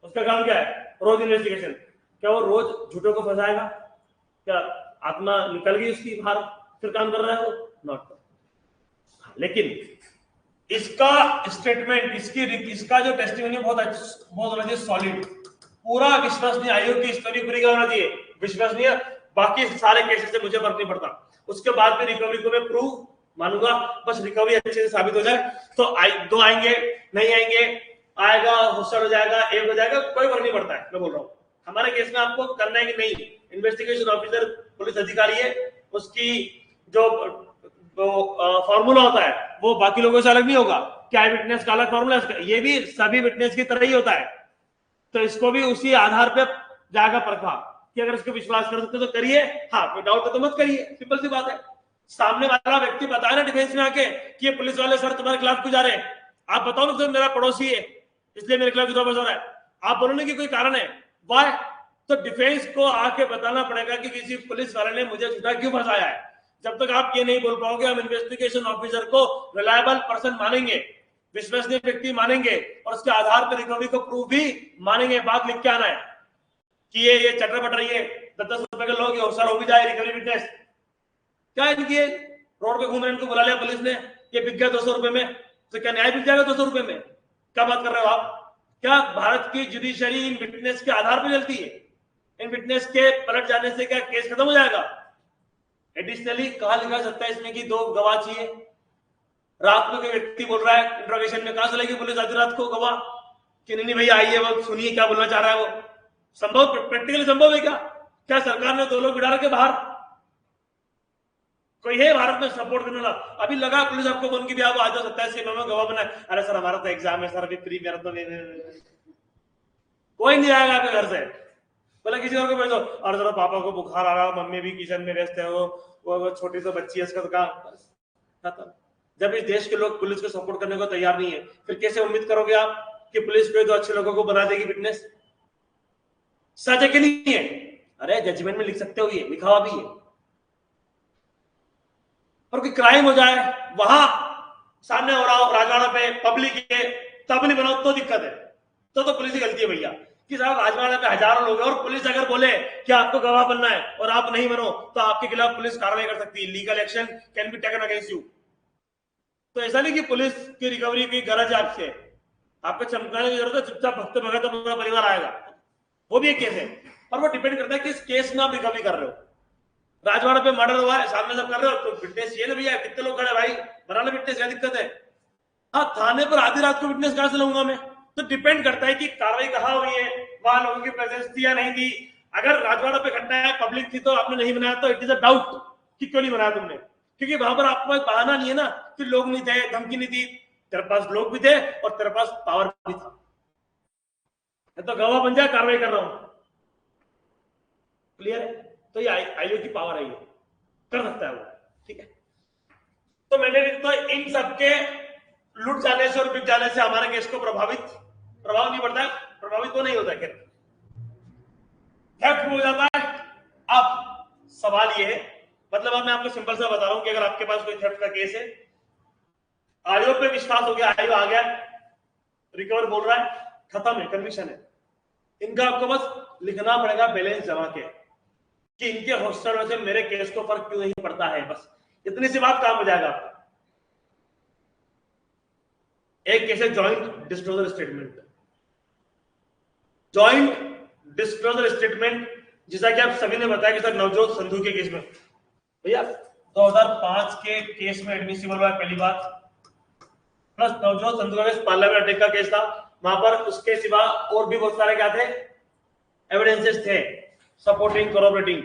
उसका काम क्या है? रोज इन्वेस्टिगेशन। क्या वो रोज झूठों को फंसाएगा? क्या आत्मा निकल गई उसकी बाहर, फिर काम कर रहा है वो? नॉट। लेकिन इसका स्टेटमेंट, इसका जो टेस्टिमोनी बहुत होना चाहिए सॉलिड, पूरा विश्वसनीय। आयोग की स्टोरी पूरी होना चाहिए विश्वसनीय। बाकी सारे केसेस से मुझे फर्क नहीं पड़ता, उसके बाद फिर रिकवरी को मैं प्रूव मानूंगा, बस रिकवरी अच्छे से साबित हो जाए। तो दो आएंगे, नहीं आएंगे, आएगा होस्टल हो जाएगा, एक हो जाएगा, कोई फर्क नहीं पड़ता है। मैं बोल रहा हूँ हमारे केस में आपको करना है कि नहीं, इन्वेस्टिगेशन ऑफिसर पुलिस अधिकारी है, उसकी जो फॉर्मूला होता है वो बाकी लोगों से अलग नहीं होगा। क्या विटनेस का अलग फॉर्मूला है, ये भी सभी विटनेस की तरह ही होता है। तो इसको भी उसी आधार पे जाएगा परखा कि अगर इसको विश्वास कर सकते तो करिए, हाँ कोई डाउट है तो मत करिए, सिंपल सी बात है। सामने वाला व्यक्ति बताया ना डिफेंस में आके कि ये पुलिस वाले सर तुम्हारे खिलाफ क्यों जा रहे हैं, आप बताओ ना, तो मेरा पड़ोसी है इसलिए मेरे खिलाफ जुर्माना हो रहा है, आप बोलो ना कि कोई कारण है, वाई? तो डिफेंस को आके बताना पड़ेगा कि किसी पुलिस वाले ने मुझे झूठा क्यों फंसाया है। जब तक आप ये नहीं बोल पाओगे हम इन्वेस्टिगेशन ऑफिसर को रिलायबल पर्सन मानेंगे, विश्वसनीय व्यक्ति मानेंगे, और उसके आधार पर रिकवरी को प्रूव भी मानेंगे। बात लिख के आना है कि ये चटर पटर, ये 10-10 रुपए के लोग, और सर हो भी जाए रिकवरी विटनेस। क्या इनकी रोड पे घूम रहे, इनको बुला लिया पुलिस ने, ये बिक गया 200 रुपए में, तो क्या न्याय बिक जाएगा 200 रुपए में? क्या बात कर रहे हो आप? क्या भारत की जुडिशरी इन विटनेस के आधार पर चलती है? इन विटनेस के पलट जाने से क्या केस खत्म हो जाएगा? एडिशनली कहा लिखा सकता है इसमें कि 2 गवाह चाहिए। रात में कोई व्यक्ति बोल रहा है इंट्रोगेशन में, कहां से लेगी पुलिस आधी रात को गवाह कि नहीं भैया आइए, वो सुनिए क्या बोलना चाह रहा है वो? संभव, प्रैक्टिकली संभव है क्या? क्या सरकार ने 2 लोग बिठा रखे बाहर? कोई है भारत में सपोर्ट करने वाला? अभी लगा पुलिस आपको बोल की भी आप आ जा सकता है, में गवाह बना, अरे सर हमारा तो एग्जाम है सर, अभी प्री मेरा तो कोई नहीं आएगा आपके घर से, बोला किसी और को भेजो, और जरा पापा को बुखार आ रहा, मम्मी भी किचन में व्यस्त है, वो छोटी तो बच्ची है, इसका तो काम। जब इस देश के लोग पुलिस को सपोर्ट करने को तैयार नहीं है, फिर कैसे उम्मीद करोगे आप कि पुलिस कोई 2 अच्छे लोगों को बना देगी विटनेस? सच है कि नहीं है? अरे जजमेंट में लिख सकते हो, ये लिखा हुआ भी है। और कोई क्राइम हो जाए वहां सामने हो रहा हो राजवाड़ा पे, पब्लिक है, तब नहीं बनाओ तो दिक्कत है, तो पुलिस की गलती है भैया कि साहब राजवाड़ा पे हजारों लोग हैं और पुलिस अगर बोले कि आपको गवाह बनना है और आप नहीं बनो तो आपके खिलाफ पुलिस कार्रवाई कर सकती है, legal action can be taken against you. तो ऐसा नहीं कि पुलिस की रिकवरी की गरज है आपसे, आपको चमकाने की जरूरत है, चुपचाप भक्त भगत पूरा परिवार आएगा, वो भी एक केस है। और वो डिपेंड करता है कि इस केस में आप रिकवरी कर रहे हो। राजवाड़ा पे मर्डर हुआ है, सामने सब कर रहे हो, तो विटनेस ये ना भैया, कितने लोग खड़े भाई, बना लो विटनेस, क्या दिक्कत है? हाँ, थाने पर आधी रात को विटनेस कहां से लाऊंगा मैं? तो डिपेंड करता है कि कार्रवाई कहाँ हुई है, वहां लोगों की प्रेजेंस थी या नहीं थी। अगर राजवाड़ा पे घटना है, पब्लिक थी, तो आपने नहीं बनाया तो इट इज अ डाउट कि क्यों नहीं बनाया तुमने, क्योंकि वहां पर आपको एक बहाना नहीं है ना कि लोग नहीं थे, धमकी नहीं थी, तेरे पास लोग भी थे और तेरे पास पावर भी था। तो गवाह बन जाए, कार्रवाई कर रहा हूं, क्लियर है? तो ये आयोग की पावर है, ये कर सकता है वो, ठीक है। तो मैंने तो इन सबके लूट जाने से और बिक जाने से हमारे केस को प्रभाव नहीं पड़ता है, प्रभावित तो नहीं होता है, थेफ्ट हो जाता है। अब सवाल ये है, मतलब अब मैं आपको सिंपल सा बता रहा हूं कि अगर आपके पास कोई थेफ्ट का केस है, आयोग पे विश्वास हो गया, आयोग आ गया, रिकवर बोल रहा है, खत्म है, कन्विक्शन है, इनका आपको बस लिखना पड़ेगा बैलेंस जमा के कि इनके हॉस्टलों से मेरे केस को फर्क क्यों नहीं पड़ता है, बस इतनी सी बात काम हो जाएगा। एक केस है joint disclosure statement. Joint disclosure statement, जैसा कि आप सभी ने बताया कि सर नवजोत संधू के केस में, भैया 2005 के केस में एडमिसिबल हुआ पहली बार, प्लस नवजोत संधू का केस पार्लियामेंट अटैक का केस था, वहां पर उसके सिवा और भी बहुत सारे क्या थे, एविडेंसेस थे सपोर्टिंग कोरोबरेटिंग।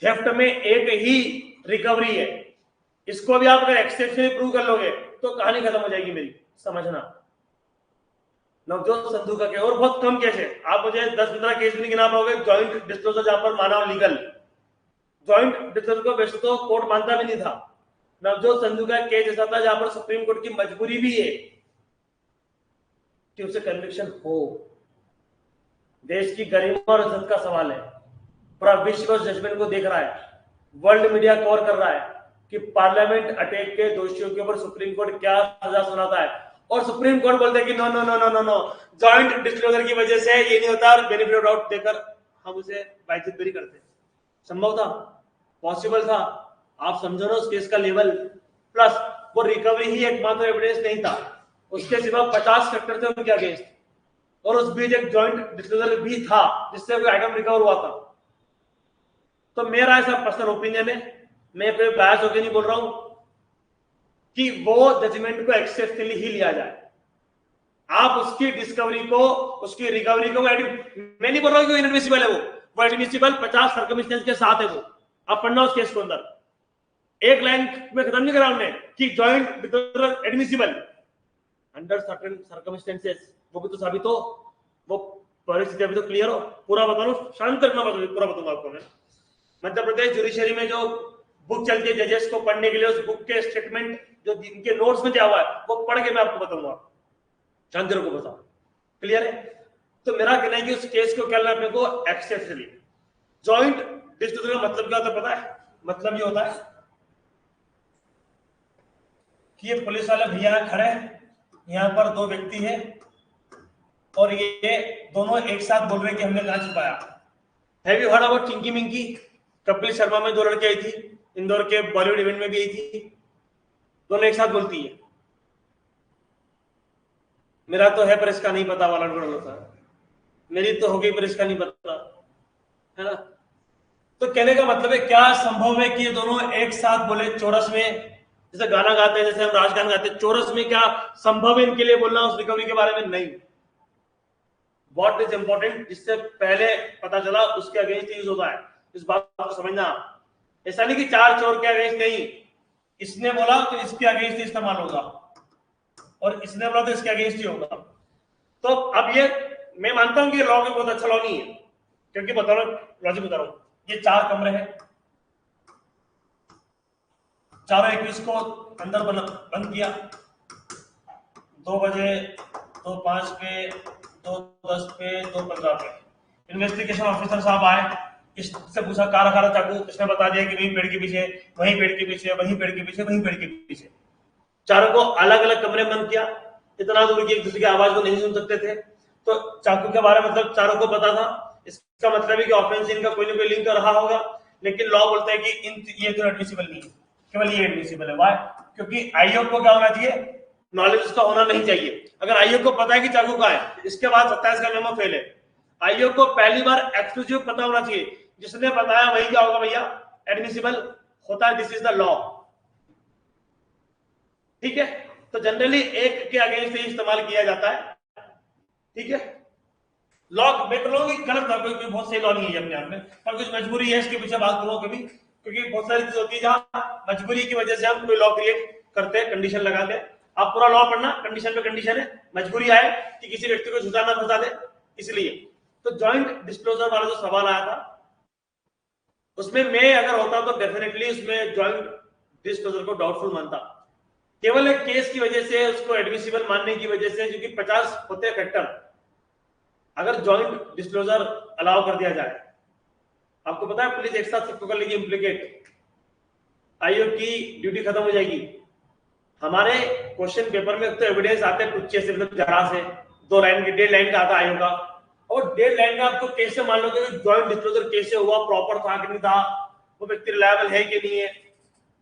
थेफ्ट में एक ही रिकवरी है, इसको भी आप अगर एक्सेप्शनली प्रूव कर लोगे तो कहानी खत्म हो जाएगी मेरी, समझना। नवजोत संधू का केस और बहुत कम केस है, आप मुझे 10-15 केस भी नहीं गिना पाओगे जॉइंट डिस्क्लोजर जहां पर माना लीगल। जॉइंट डिस्क्लोजर को वैसे तो कोर्ट मानता भी नहीं था, नवजोत संधू का केस ऐसा था जहां पर सुप्रीम कोर्ट की मजबूरी भी है कि उसे कन्विक्शन हो। देश की गरिमा और इज्जत का सवाल है, पूरा विश्व उस जजमेंट को देख रहा है, वर्ल्ड मीडिया कवर कर रहा है कि पार्लियामेंट अटैक के दोषियों के ऊपर सुप्रीम कोर्ट क्या सजा सुनाता है, और सुप्रीम कोर्ट बोलते हैं कि no no no no no no, joint disclosure की वजह से ये नहीं होता, और बेनिफिट ऑफ डाउट देकर हम उसे बाइज्जत भी करते। संभव था, पॉसिबल था, आप समझो ना उस केस का लेवल। प्लस वो रिकवरी ही एकमात्र एविडेंस नहीं था, उसके सिवा 50 फैक्टर थे उनके अगेंस्ट, और उस बीच एक जॉइंट डिस्क्लोजर भी था जिससे कोई आइटम रिकवर हुआ था। तो मेरा ऐसा पर्सनल ओपिनियन है, मैं कोई बायस होकर नहीं बोल रहा हूं, कि वो जजमेंट को एक्सेप्शनली ही लिया जाए। आप उसकी डिस्कवरी को, उसकी रिकवरी को, मैं नहीं बोल रहा हूं कि इनएडमिसिबल है, वो एडमिसिबल 50 सर्कमस्टेंस के साथ है वो। आप पढ़ना उस केस को अंदर, एक लाइन में खत्म नहीं करा हमने कि joint admissible under certain circumstances, वो भी तो साबित हो, वो परिस्थिति अभी तो क्लियर हो। पूरा बताऊं, शांत रखना, पूरा बताऊंगा आपको मैं। मध्य प्रदेश जुडिशरी में जो बुक चलती है जजेस को पढ़ने के लिए, उस बुक के स्टेटमेंट जो इनके नोट्स में दिया हुआ है वो पढ़ के मैं आपको बताऊंगा, शांति को बताओ, क्लियर है। तो मेरा कहना है कि उस केस को क्या लेना अपने को एक्सेप्शनली। जॉइंट डिस्क्लोजर का मतलब क्या होता है पता है? मतलब ये होता है कि ये पुलिस वाले भैया खड़े हैं, यहाँ पर दो व्यक्ति हैं और ये दोनों एक साथ बोल रहे हैं कि हमने कहां छुपाया। Have you heard about Chinki Minki? Kapil Sharma में दो लड़की आई थी, इंदौर के बॉलीवुड इवेंट में भी आई थी, दोनों एक साथ बोलती है। मेरा तो है पर इसका नहीं पता वाला था, मेरी तो हो गई पर इसका नहीं पता, है ना। तो कहने का मतलब है क्या संभव है कि ये दोनों एक साथ बोले चोरस में, जैसे गाना गाते हैं, जैसे हम राजगान गाते हैं, चोरस में क्या संभव है इनके लिए बोलना उस रिकवरी के बारे में? नहीं। व्हाट इज इंपॉर्टेंट, जिससे पहले पता चला उसके अगेंस्ट यूज होता है, इस बात को समझना। ऐसा नहीं कि चार चोर के अगेंस्ट नहीं, इसने बोला तो इसके अगेंस्ट ही इस्तेमाल होगा, और इसने बोला तो इसके अगेंस्ट ही होगा। तो अब ये मैं मानता हूं कि लॉ में बहुत अच्छा लॉ नहीं है, क्योंकि बता रहा हूं, लॉजिक बता रहा हूं। ये 4 कमरे हैं, चारों 21 को अंदर बंद किया, 2 बजे, 2:05 पे, 2:10 पे, 2:15 पे इन्वेस्टिगेशन ऑफिसर साहब आए, इससे पूछा कहाँ रखा था चाकू, इसने बता दिया कि वहीं पेड़ के पीछे, वहीं पेड़ के पीछे, वहीं पेड़ के पीछे, वहीं पेड़ के पीछे। चारों को अलग अलग कमरे बंद किया, इतना दूर की एक दूसरे की आवाज को नहीं सुन सकते थे। तो चाकू के बारे में मतलब चारों को पता था, इसका मतलब है कि ऑफेंस इनका कोई ना कोई लिंक रहा होगा, लेकिन लॉ बोलता है कि इन ये तो एडमिसिबल नहीं है, केवल ये एडमिसिबल है। वाई? क्योंकि आयोग को क्या होना चाहिए? नॉलेज उसका होना नहीं चाहिए। अगर आयोग को पता है कि चाकू का है, इसके बाद 27 का मेमो फेल है। आयोग को पहली बार एक्सक्लूसिव पता होना चाहिए, जिसने बताया वही क्या होगा भैया, एडमिसिबल होता है। दिस इज द लॉ, ठीक है। तो जनरली एक के अगेंस्ट ही इस्तेमाल किया जाता है, ठीक है। लॉ मैं तो गलत था, कोई बहुत सही लॉ नहीं है अपने आप में, पर कुछ मजबूरी है इसके पीछे बात करूं कभी, क्योंकि बहुत सारी चीज होती है जहां मजबूरी की वजह से हम कोई लॉ क्रिएट करते हैं, कंडीशन लगाते हैं। आप पूरा लॉ पढ़ना, कंडीशन पे कंडीशन है, मजबूरी आए कि किसी व्यक्ति को झूठा ना फंसा दे, इसलिए। तो जॉइंट डिस्क्लोजर वाला जो सवाल आया था, उसमें मैं अगर होता तो डेफिनेटली उसमें जॉइंट डिस्क्लोजर को डाउटफुल मानता। केवल एक केस की वजह से, उसको एडमिसिबल मानने की वजह से, क्योंकि 50 होते हैं फैक्टर, अगर जॉइंट डिस्क्लोजर अलाउ कर दिया जाए, आपको पता है पुलिस एक साथ सबको कर लेगी इम्प्लीकेट, आयोग की ड्यूटी खत्म हो जाएगी। हमारे क्वेश्चन पेपर में तो एविडेंस आते हैं कुछ से, मतलब जरा से 2 लाइन के, 1.5 लाइन का आता है आयोग का, और 1.5 लाइन का आपको कैसे मान लोगे कि जॉइंट डिस्क्लोजर कैसे हुआ, प्रॉपर था कि नहीं था, वो व्यक्ति रिलायबल है कि नहीं है।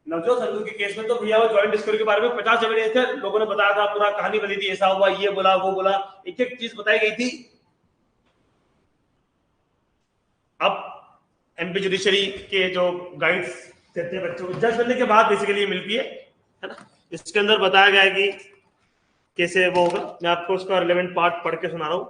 नवजोत संधू के केस में तो भैया वो जॉइंट डिस्कवरी के बारे में 50 एविडेंस थे, लोगों ने बताया था, पूरा कहानी बनी थी, ऐसा हुआ, ये बोला, वो बोला, एक एक चीज बताई गई थी। अब एमपी जुडिशरी के जो गाइड्स देते हैं बच्चों को जज बनने के बाद बेसिकली मिलती है ना, इसके अंदर बताया गया है कि कैसे वो होगा। मैं आपको उसका रिलेवेंट पार्ट पढ़ के सुना रहा हूं।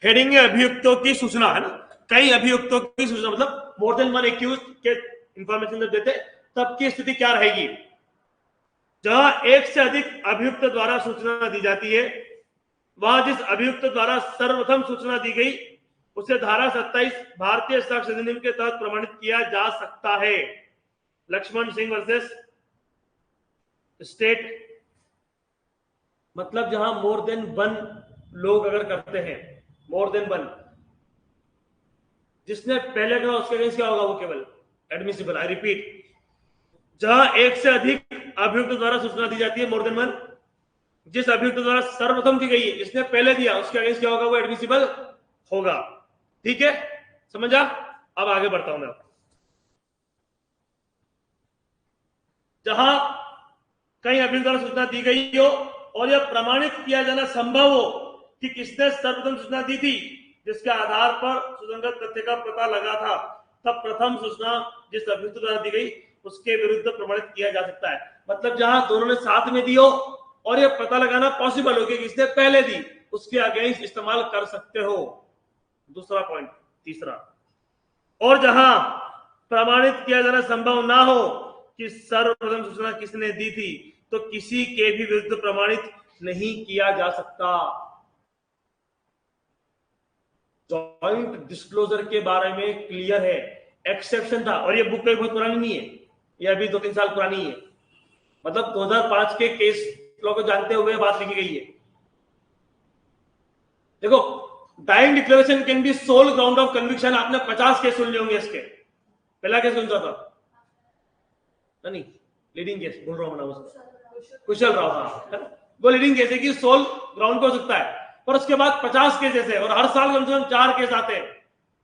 हेडिंग है अभियुक्तों की सूचना, है ना, कई अभियुक्तों की सूचना, मतलब मोर देन वन एक्यूज के इंफॉर्मेशन जब देते तब की स्थिति क्या रहेगी? जहां एक से अधिक अभियुक्त द्वारा सूचना दी जाती है, वहां जिस अभियुक्त द्वारा सर्वप्रथम सूचना दी गई उसे धारा 27 भारतीय साक्ष्य अधिनियम के तहत प्रमाणित किया जा सकता है। लक्ष्मण सिंह वर्सेस स्टेट, मतलब जहां मोर देन 1 लोग अगर करते हैं, मोर देन 1, जिसने पहले कहा उसके अगेंस्ट क्या होगा? वो केवल एडमिसिबल। आई रिपीट, जहां एक से अधिक अभियुक्त द्वारा सूचना दी जाती है, मोर देन वन, जिस अभियुक्त द्वारा सर्वप्रथम दी गई है, जिसने पहले दिया, उसके अगेंस्ट क्या होगा, वो एडमिसिबल होगा। ठीक है, समझा? अब आगे बढ़ता हूं मैं। जहां कहीं अभियुक्त द्वारा सूचना दी गई हो और यह प्रमाणित किया जाना संभव हो कि किसने सर्वप्रथम सूचना दी थी, जिसके आधार पर सुसंगत तथ्य का पता लगा था, तब प्रथम सूचना जिस अभियुक्त द्वारा दी गई उसके विरुद्ध प्रमाणित किया जा सकता है। मतलब जहां दोनों ने साथ में दी हो और यह पता लगाना पॉसिबल हो कि किसने पहले दी, उसके अगेंस्ट इस्तेमाल कर सकते हो। दूसरा पॉइंट। तीसरा, और जहां प्रमाणित किया जाना संभव ना हो कि सर्वप्रथम सूचना किसने दी थी, तो किसी के भी विरुद्ध प्रमाणित नहीं किया जा सकता। जॉइंट डिस्क्लोजर के बारे में क्लियर है, एक्सेप्शन था, और ये बुक कहीं बहुत पुरानी नहीं है, ये अभी 2-3 साल पुरानी है। मतलब 2005 के केस लॉ को जानते हुए बात लिखी गई है। देखो, dying declaration can be sole ground of conviction. आपने 50 केस सुन लिए होंगे इसके। पहला केस कौन सा था? नहीं, लीडिंग केस बोल रहा हूं ना, कुशल राव था, वो लीडिंग केस है कि सोल ग्राउंड हो सकता है। पर उसके बाद 50 केस ऐसे, और हर साल कम से कम 4 केस आते हैं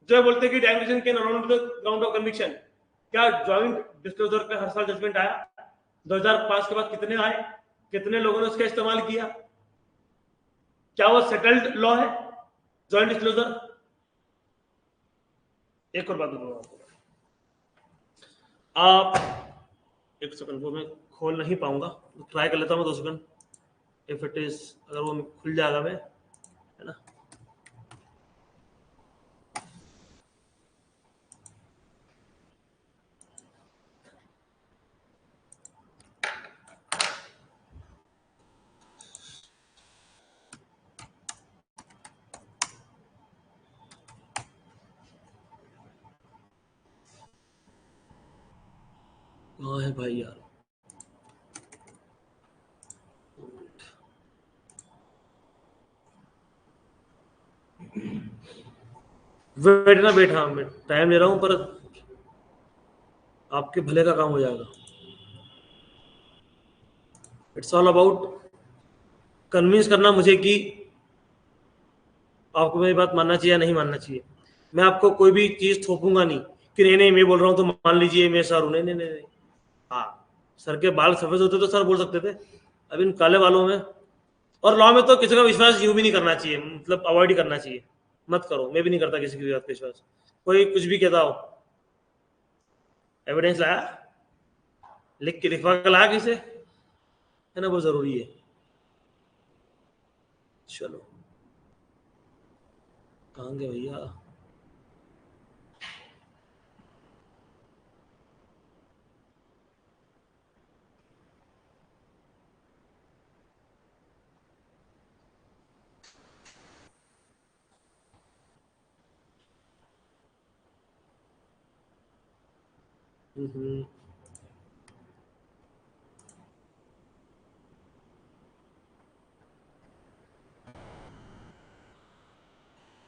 जो बोलते हैं कि dying declaration can around the ground of conviction. क्या जॉइंट डिस्क्लोजर पे हर साल जजमेंट आया? 2005 के बाद कितने आए? कितने लोगों ने उसका इस्तेमाल किया? क्या वो सेटल्ड लॉ है जॉइंट डिस्क्लोजर? एक और बात बताऊं आप, एक सेकंड, वो मैं खोल नहीं पाऊंगा, ट्राई कर लेता हूँ 2 सेकंड। इफ इट इज, अगर वो खुल जाएगा मैं, है ना। कहाँ है भाई यार? वेट ना, वेट, हाँ मैं टाइम ले रहा हूँ, पर आपके भले का काम हो जाएगा। इट्स ऑल अबाउट कन्विंस करना मुझे कि आपको मेरी बात मानना चाहिए या नहीं मानना चाहिए। मैं आपको कोई भी चीज थोपूंगा नहीं कि नहीं नहीं मैं बोल रहा हूँ तो मान लीजिए मैं सर हूं। नहीं नहीं नहीं, हाँ, सर के बाल सफेद होते तो सर बोल सकते थे, अब इन काले बालों में। और लॉ में तो किसी का विश्वास यूं भी नहीं करना चाहिए, मतलब अवॉइड ही करना चाहिए। मत करो, मैं भी नहीं करता किसी की बात पे विश्वास। कोई कुछ भी कहता हो, एविडेंस लाया, लिख के लिखवा के लाया किसे, है ना, वो जरूरी है। चलो, कहाँ गए भैया?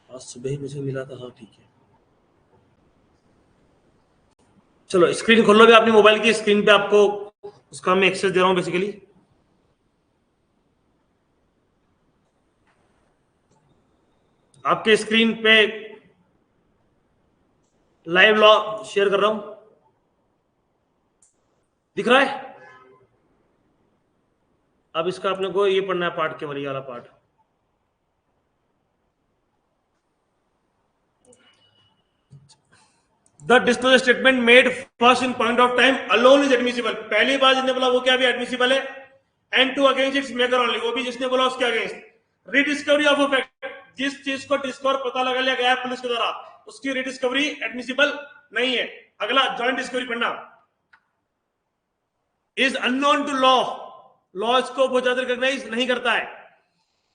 आज सुबह ही मुझे मिला था, हाँ ठीक है। चलो स्क्रीन खोल लो भी अपनी मोबाइल की स्क्रीन पे, आपको उसका मैं एक्सेस दे रहा हूँ बेसिकली। आपके स्क्रीन पे लाइव लॉ शेयर कर रहा हूं, दिख रहा है? अब इसका अपने को ये पढ़ना है पार्ट, केवल ये वाला part. The disclosure statement made first in point of time alone is admissible. पहली बार जिसने बोला वो क्या भी एडमिसिबल है, and to against its maker only, वो भी जिसने बोला उसके against. Rediscovery of a fact, जिस चीज को डिस्कवर पता लगा लिया गया पुलिस के द्वारा, उसकी रीडिस्कवरी एडमिसिबल नहीं है। अगला जॉइंट डिस्कवरी पढ़ना। Is unknown to law, law इसको बहुत ज्यादा रिकॉग्नाइज नहीं करता है।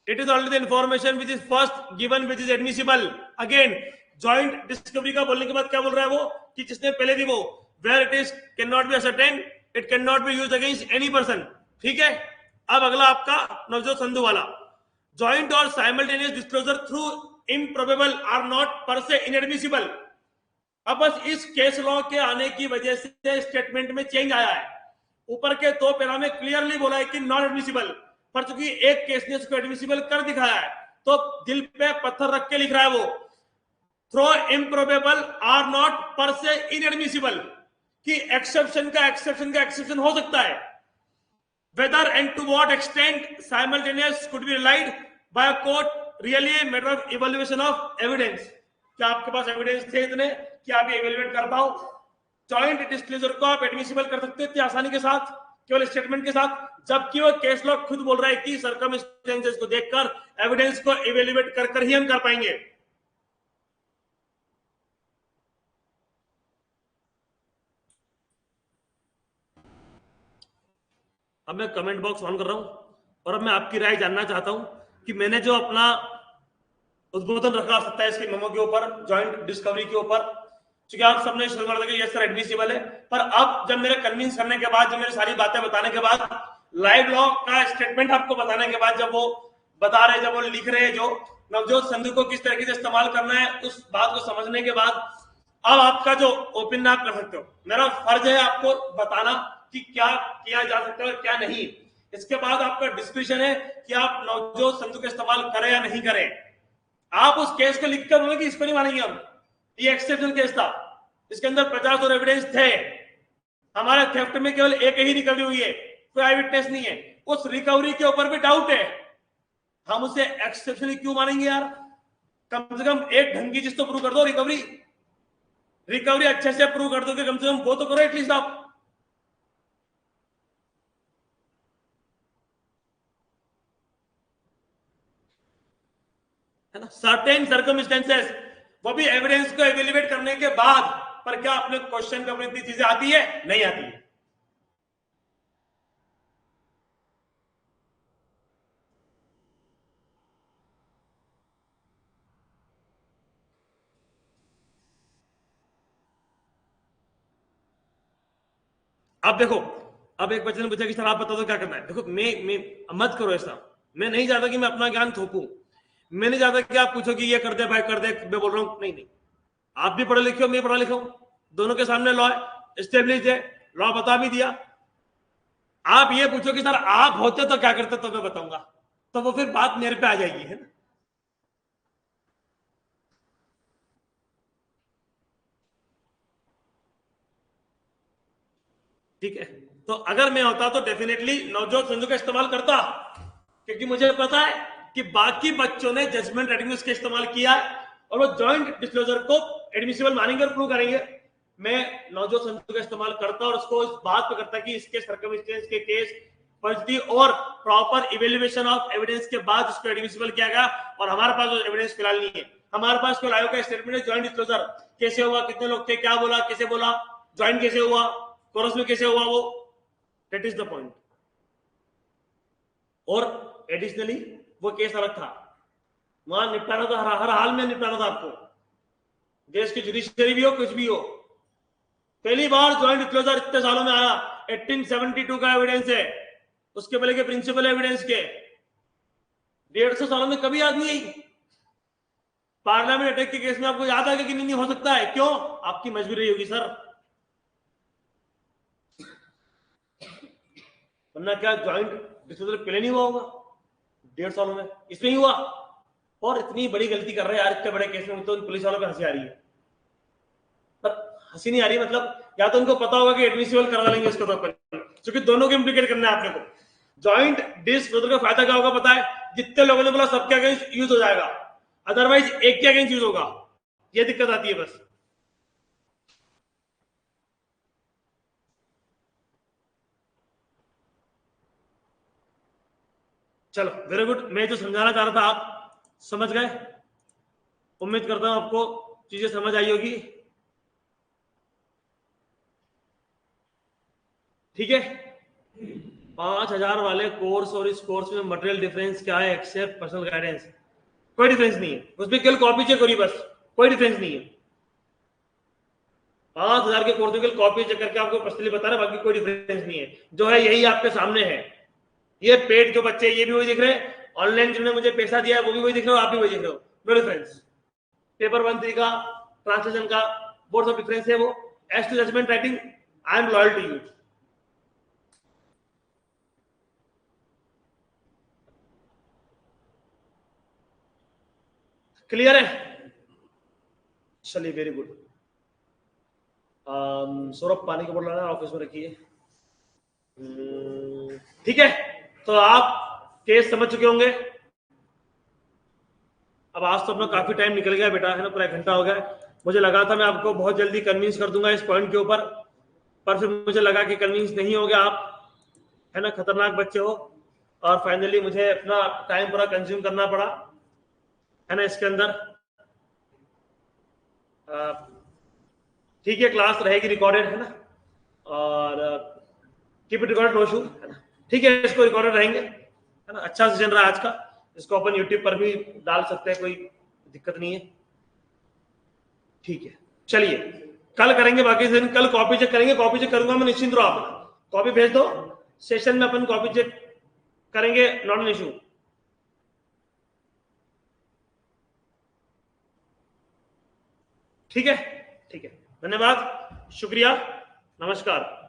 It is only the information which is first given which is admissible. Again joint discovery का बोलने के बाद क्या बोल रहा है वो, कि जिसने पहले दी वो, where it is can not be ascertain, it can not be used against any person. ठीक है, अब अगला आपका नवजोत संधू वाला, जॉइंट और simultaneous disclosure through improbable are not per se inadmissible. अब बस इस केस लॉ के आने की वजह से स्टेटमेंट में चेंज आया है। ऊपर के 2 पैरा में क्लियरली बोला है कि नॉन एडमिसिबल, पर चूंकि एक केस ने उसको एडमिसिबल कर दिखाया है, तो दिल पे पत्थर रख के लिख रहा है वो, throw improbable are not per se inadmissible, कि एक्सेप्शन का एक्सेप्शन हो सकता है। Whether and to what extent simultaneous could be relied by a court really a matter of evaluation of evidence। क्या आपके पास एविडेंस थे इतने कि आप ये इवेल्युएट कर पाओ? जॉइंट डिस्क्लोजर को आप एडमिसिबल कर सकते थे आसानी के साथ केवल स्टेटमेंट के साथ, जबकि वो केस लॉ खुद बोल रहा है कि सर्कमस्टेंसेस को देखकर एविडेंस को इवेल्युएट कर ही हम कर पाएंगे। अब मैं कमेंट बॉक्स ऑन कर रहा हूं और अब मैं आपकी राय जानना चाहता हूं कि मैंने जो अपना उद्बोधन रखा 27 के मेमो के ऊपर, जॉइंट डिस्कवरी के ऊपर, क्योंकि आप सबने शुरू कर दिया यस सर एडमिसिबल है, पर अब जब मेरे कन्विंस करने के बाद, जब मेरी सारी बातें बताने के बाद, लाइव लॉ का स्टेटमेंट आपको बताने के बाद, जब वो बता रहे, जब वो लिख रहे हैं जो नवजोत संधू को किस तरीके से इस्तेमाल करना है, उस बात को समझने के बाद अब आपका जो ओपिनियन आप कर सकते हो। मेरा फर्ज है आपको बताना कि क्या किया जा सकता है और क्या नहीं। इसके बाद आपका डिस्क्रिप्शन है कि आप नवजोत संधू का इस्तेमाल करें या नहीं करें। आप उस केस को लिखकर बोले कि इसको नहीं मानेंगे हम, ये एक्सेप्शनल केस था, इसके अंदर 50 और एविडेंस थे, हमारे थेफ्ट में केवल एक ही रिकवरी हुई है, कोई आई विटनेस नहीं है, उस रिकवरी के ऊपर भी डाउट है, हम उसे एक्सेप्शनली क्यों मानेंगे यार? कम से कम एक ढंग की चीज तो प्रूव कर दो, रिकवरी अच्छे से प्रूव कर दोगे, कम से कम वो तो करो एटलीस्ट आप। है ना, सर्टेन सर्कमस्टेंसेस, वो भी एविडेंस को एवेल्युएट करने के बाद, पर क्या अपने क्वेश्चन पे इतनी चीजें आती है? नहीं आती है। अब देखो, अब एक बच्चे ने पूछा कि सर आप बता दो क्या करना है। देखो मैं मत करो ऐसा, मैं नहीं चाहता कि मैं अपना ज्ञान थोपूं, मैं नहीं चाहता कि आप पूछो कि ये कर दे भाई कर दे, मैं बोल रहा हूं नहीं, आप भी पढ़े लिखे हो, मैं पढ़ा लिखा हूं, दोनों के सामने लॉ एस्टेब्लिश है, लॉ बता भी दिया। आप ये पूछो कि सर आप होते तो क्या करते, तो मैं बताऊंगा, तो वो फिर बात मेरे पे आ जाएगी, है ना। ठीक है, तो अगर मैं होता तो डेफिनेटली नवजोत संधू का इस्तेमाल करता, क्योंकि मुझे पता है कि बाकी बच्चों ने जजमेंट राइटिंग का इस्तेमाल किया और वो जॉइंट डिस्क्लोजर को एडमिसिबल मानेंगे और प्रूव करेंगे। मैं नवजोत संधू का इस्तेमाल करता और उसको इस बात पे करता कि इसके सर्कमस्टेंस के केस पॉजिटिव और प्रॉपर इवेल्युएशन ऑफ एविडेंस के बाद उसको एडमिसिबल किया गया, और हमारे पास एविडेंस फिलहाल नहीं है। हमारे पास कोई आयोग का स्टेटमेंट है, जॉइंट डिस्क्लोजर कैसे हुआ, कितने लोग थे, क्या बोला, कैसे बोला, ज्वाइन कैसे हुआ, कोरस में कैसे हुआ, वो दैट इज द पॉइंट। और एडिशनली वो केस अलग था, वहां निपटाना था, हर हाल में निपटाना था आपको, देश की जुडिशरी भी हो कुछ भी हो। पहली बार ज्वाइंट डिस्क्लोजर इतने सालों में आया, 1872 का एविडेंस है, उसके पहले के प्रिंसिपल एविडेंस के 150 सालों में कभी याद नहीं आई। पार्लियामेंट अटैक के केस में आपको याद आ गया कि नहीं हो सकता है, क्यों? आपकी मजबूरी होगी सर, वरना क्या ज्वाइंट डिस्क्लोजर पहले नहीं हुआ होगा 1.5 सालों में, इसमें ही हुआ। और इतनी बड़ी गलती कर रहे हैं यार, इतने बड़े केस में, तो पुलिस वालों पे हंसी आ रही है, पर हंसी नहीं आ रही, मतलब या तो उनको पता होगा कि एडमिसिबल करवा लेंगे इसको, तो क्योंकि दोनों को इम्प्लीकेट करना है आपने को। जॉइंट डिस्क्लोजर का फायदा क्या होगा पता है? जितने लोगों ने बोला सबके अगेंस्ट यूज हो जाएगा, अदरवाइज एक के अगेंस्ट यूज होगा, ये दिक्कत आती है बस। चलो वेरी गुड, मैं जो समझाना चाह रहा था आप समझ गए, उम्मीद करता हूं आपको चीजें समझ आई होगी। ठीक है, 5000 वाले कोर्स और इस कोर्स में मटेरियल डिफरेंस क्या है? एक्सेप्ट पर्सनल गाइडेंस, कोई डिफरेंस नहीं है उसमें, केवल कॉपी चेक करी बस, कोई डिफरेंस नहीं है। 5000 के कोर्स में केवल कॉपी चेक करके आपको पर्सनली बता रहा है, बाकी कोई डिफरेंस नहीं है। जो है यही आपके सामने है, ये पेड जो बच्चे ये भी वही दिख रहे हैं, ऑनलाइन जिन्होंने मुझे पैसा दिया है वो भी वही दिख रहे हो, आप भी वही दिख रहे हो, नो डिफरेंस। पेपर 1 3 का, ट्रांसलेशन का, बोर्ड्स ऑफ डिफरेंस है वो। As to judgment writing, I am loyal to you. Clear है? चलिए, वेरी गुड। सौरभ, पानी की बोतल लाना, ऑफिस में रखिए। ठीक है, तो आप केस समझ चुके होंगे। अब आज तो अपना काफी टाइम निकल गया बेटा, है ना, पूरा 1 घंटा हो गया। मुझे लगा था मैं आपको बहुत जल्दी कन्विंस कर दूंगा इस पॉइंट के ऊपर, पर फिर मुझे लगा कि कन्विंस नहीं हो गया आप, है ना, खतरनाक बच्चे हो। और फाइनली मुझे अपना टाइम पूरा कंज्यूम करना पड़ा, है ना, इसके अंदर। ठीक है, क्लास रहेगी रिकॉर्डेड, है ना, और keep it recorded, no issue, है ना। ठीक है, इसको रिकॉर्डेड रहेंगे, है ना। अच्छा सेशन रहा आज का, इसको अपन यूट्यूब पर भी डाल सकते हैं, कोई दिक्कत नहीं है। ठीक है, चलिए कल करेंगे बाकी दिन। कल कॉपी चेक करेंगे, कॉपी चेक करूंगा मैं, निश्चिंत रहो आप। कॉपी भेज दो, सेशन में अपन कॉपी चेक करेंगे, नॉट एन इशू। ठीक है, ठीक है, धन्यवाद, शुक्रिया, नमस्कार।